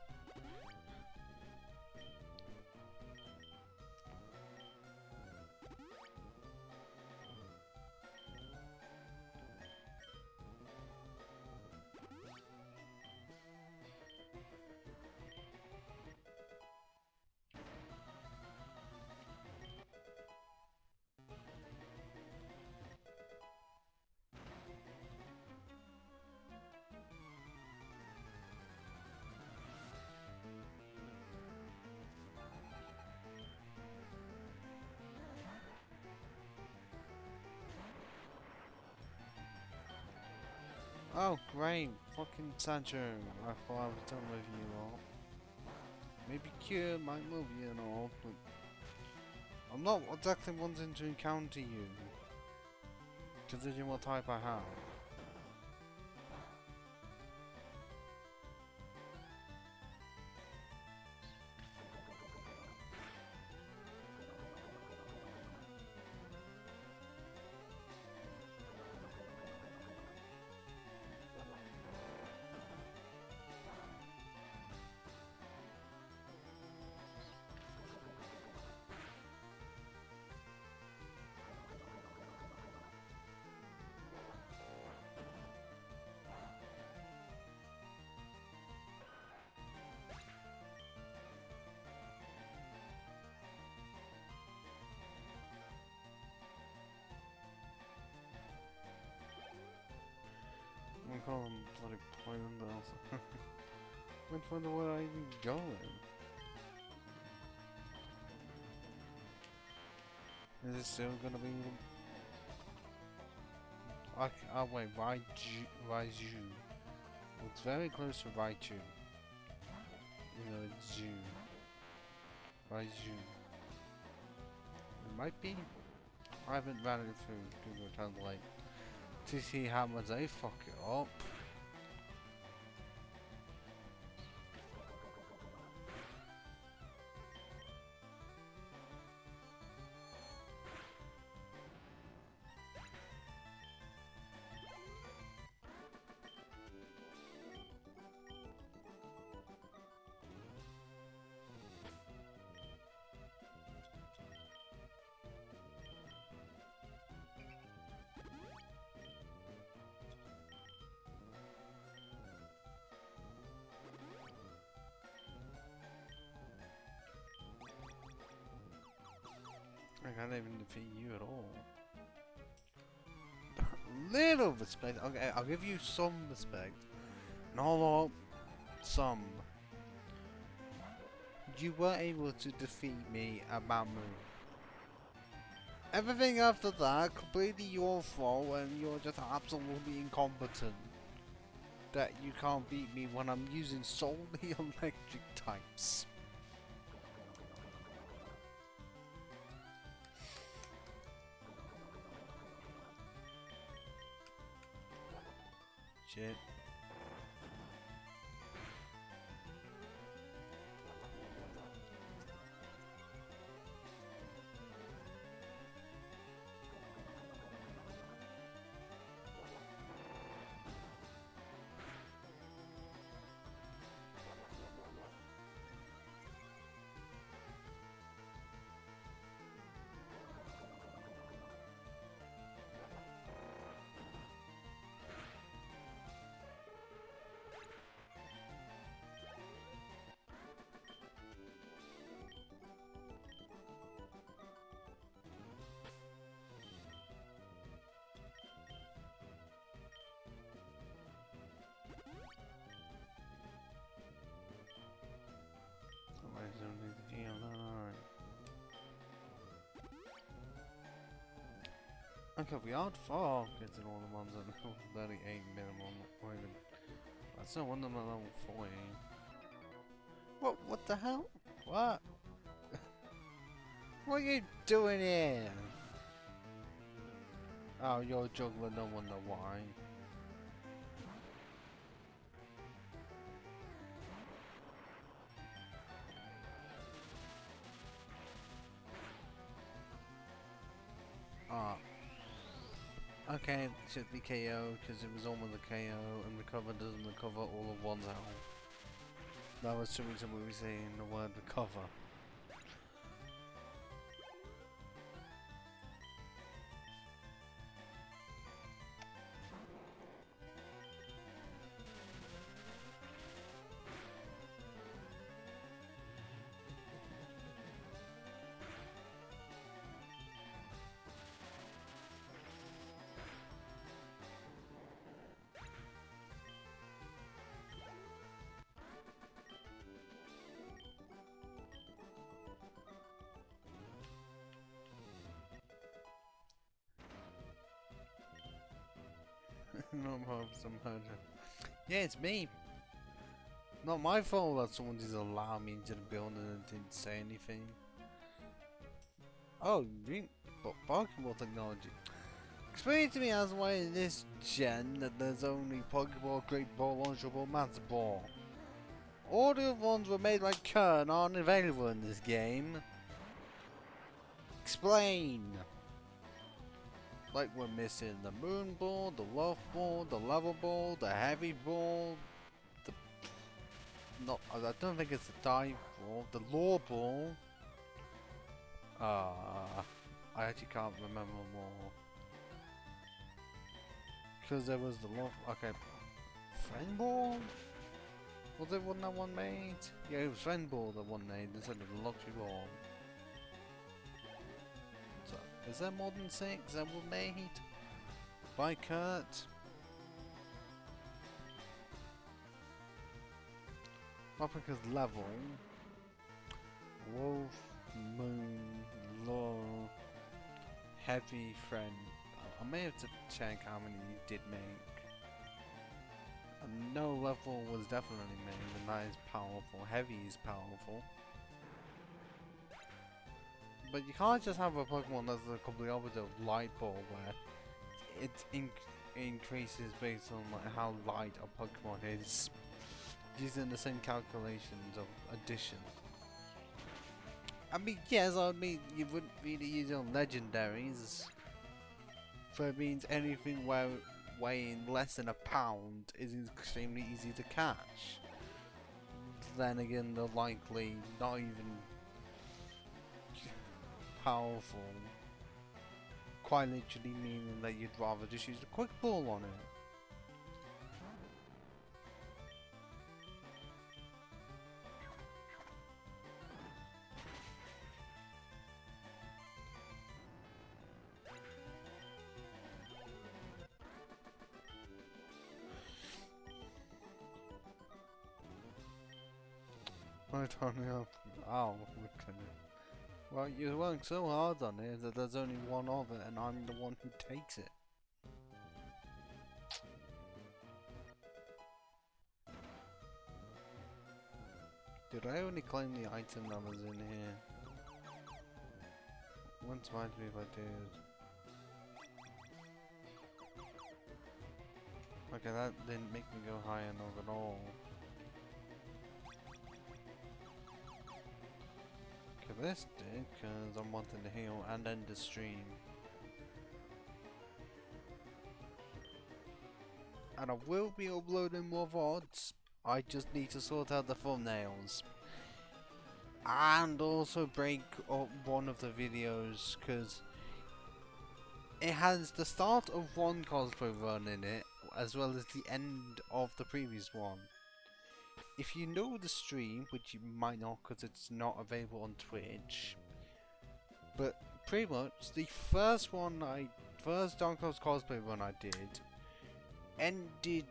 Oh, great. Fucking Sancho. I thought I was done with you all. Maybe Cure might move you and all, but I'm not exactly wanting to encounter you. Considering what type I have. I'm bloody pointless. Which one would I even go in? Is it still gonna be? Oh wait, Raiju. It's very close to Raichu. You know, it's Zoo. Raiju. It might be. I haven't ran it through Google Translate to see how much they fuck it up. I can't even defeat you at all. Little respect. Okay, I'll give you some respect. Not a lot. Some. You were able to defeat me at Mamu. Everything after that, completely your fault, and you're just absolutely incompetent. That you can't beat me when I'm using solely electric types. Shit. Okay, we aren't far getting all the ones at level 38 minimum, or even. That's no wonder I'm at level 40. What the hell? What? What are you doing here? Oh, you're a juggler, no wonder why. Ah. Okay, it should be KO because it was almost a KO and recover doesn't recover all of one's health. That was something we were saying the word recover. Not some murder. Yeah, it's me. Not my fault that someone just allowed me into the building and didn't say anything. Oh, but Pokeball technology. Explain to me as why in this gen that there's only Pokeball, Great Ball, Ultra Ball, Master Ball. All the other ones were made by Kern aren't available in this game. Explain. Like we're missing the Moon Ball, the Love Ball, the Lava Ball, the Heavy Ball, the... No, I don't think it's the Dive Ball, the Law Ball. I actually can't remember more. Because there was the Love... Okay. Friend Ball? Was it one that one made? Yeah, it was Friend Ball that one made instead of the Luxury Ball. Is there more than 6 that were made by Kurt? Paprika's level. Wolf, Moon, Law, Heavy, Friend. I may have to check how many you did make. No level was definitely made, and that is powerful. Heavy is powerful. But you can't just have a Pokemon that's the complete opposite of Light Ball, where it increases based on like how light a Pokemon is, using the same calculations of addition. I mean, yes, I mean, you wouldn't really use it on legendaries. So it means anything weighing less than a pound is extremely easy to catch. Then again, they're likely not even powerful. Quite literally meaning that you'd rather just use a quick ball on it. I don't know. Oh, okay. Well, you're working so hard on it that there's only one of it, and I'm the one who takes it. Did I only claim the item that was in here? Wouldn't surprise me if I did. Okay, that didn't make me go high enough at all. Okay, this did, because I'm wanting to heal and end the stream. And I will be uploading more VODs. I just need to sort out the thumbnails. And also break up one of the videos, because it has the start of one cosplay run in it, as well as the end of the previous one. If you know the stream, which you might not because it's not available on Twitch, but pretty much the first Dark Souls cosplay run I did ended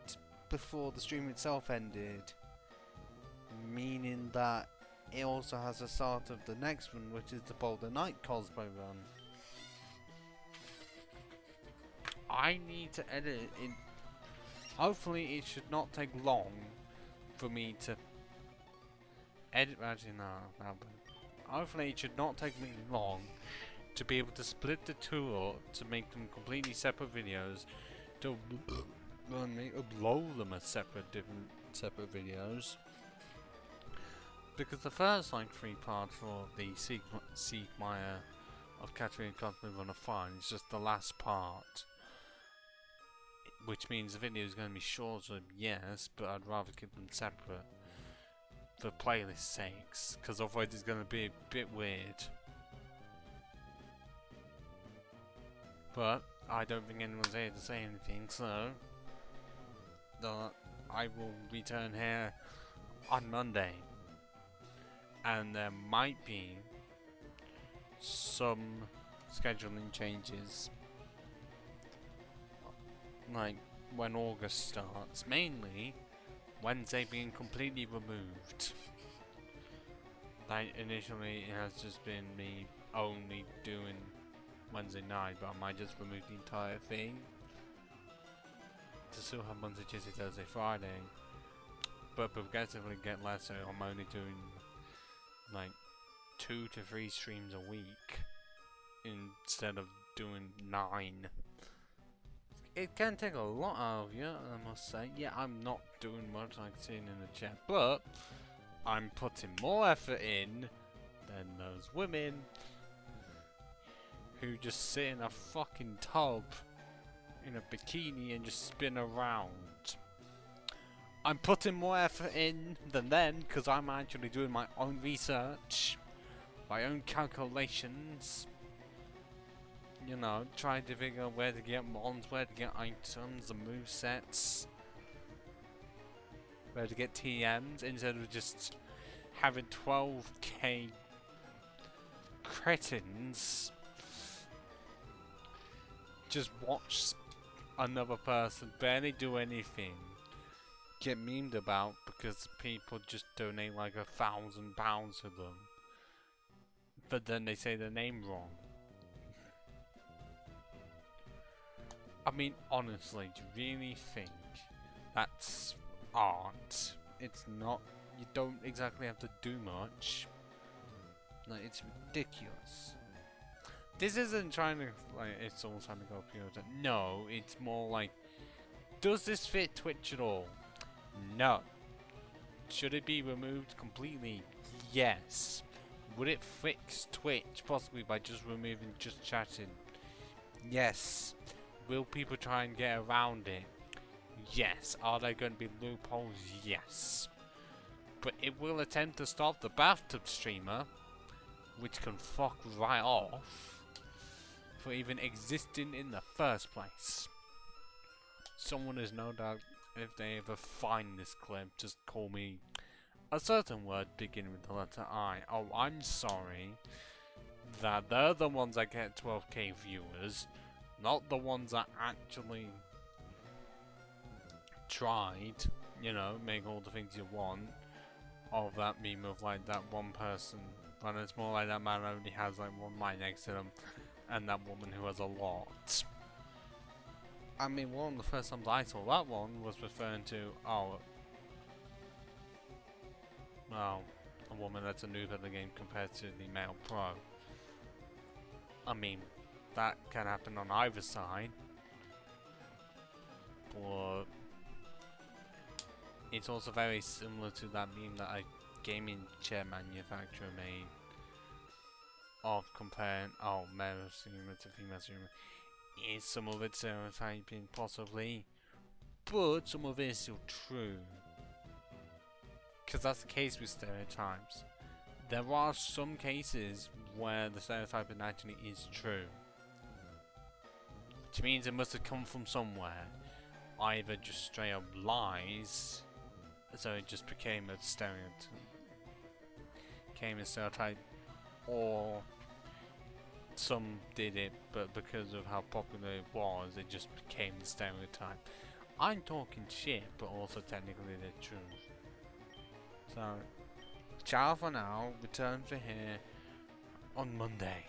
before the stream itself ended, meaning that it also has a start of the next one, which is the Boulder Knight cosplay run. I need to edit it in. Hopefully it should not take long for me to edit. Actually, no. Hopefully it should not take me long to be able to split the two up to make them completely separate videos, to upload them as separate videos. Because the first like 3 parts for the Siegmeyer of Catherine Cosplay Run are fine. It's just the last part, which means the video is going to be shorter, yes, but I'd rather keep them separate for playlist sakes, because otherwise it's going to be a bit weird. But I don't think anyone's here to say anything, so I will return here on Monday, and there might be some scheduling changes, like when August starts, mainly Wednesday being completely removed. Like initially it has just been me only doing Wednesday night, but I might just remove the entire thing to still have Monday, Tuesday, Thursday, Friday, but progressively get less, so I'm only doing like 2 to 3 streams a week instead of doing 9. It can take a lot out of you, I must say. Yeah, I'm not doing much, like seeing in the chat, but I'm putting more effort in than those women who just sit in a fucking tub in a bikini and just spin around. I'm putting more effort in than them because I'm actually doing my own research, my own calculations. You know, trying to figure out where to get mons, where to get items and movesets, where to get TMs, instead of just having 12k cretins just watch another person barely do anything, get memed about because people just donate like £1,000 to them, but then they say the name wrong. I mean, honestly, do you really think that's art? It's not. You don't exactly have to do much. Like, it's ridiculous. This isn't trying to, like, it's all trying to go pure. No, it's more like, does this fit Twitch at all? No. Should it be removed completely? Yes. Would it fix Twitch possibly by just removing just chatting? Yes. Will people try and get around it? Yes. Are there going to be loopholes? Yes. But it will attempt to stop the bathtub streamer, which can fuck right off, for even existing in the first place. Someone is no doubt, if they ever find this clip, just call me a certain word beginning with the letter I. Oh, I'm sorry that they're the ones that get 12k viewers, not the ones that actually tried, you know, make all the things you want. Of that meme of like that one person, and it's more like that man only has like one mic next to them, and that woman who has a lot. I mean, one of the first times I saw that one was referring to, oh, well, a woman that's a noob at the game compared to the male pro. I mean, that can happen on either side, but it's also very similar to that meme that a gaming chair manufacturer made of comparing, oh, male streamer to female streamer. Is some of it stereotyping? Possibly. But some of it is still true. Because that's the case with stereotypes. There are some cases where the stereotyping actually is true. Which means it must have come from somewhere. Either just straight up lies, so it just became a stereotype, or some did it, but because of how popular it was, it just became the stereotype. I'm talking shit, but also technically the truth. So, ciao for now. Return to here on Monday.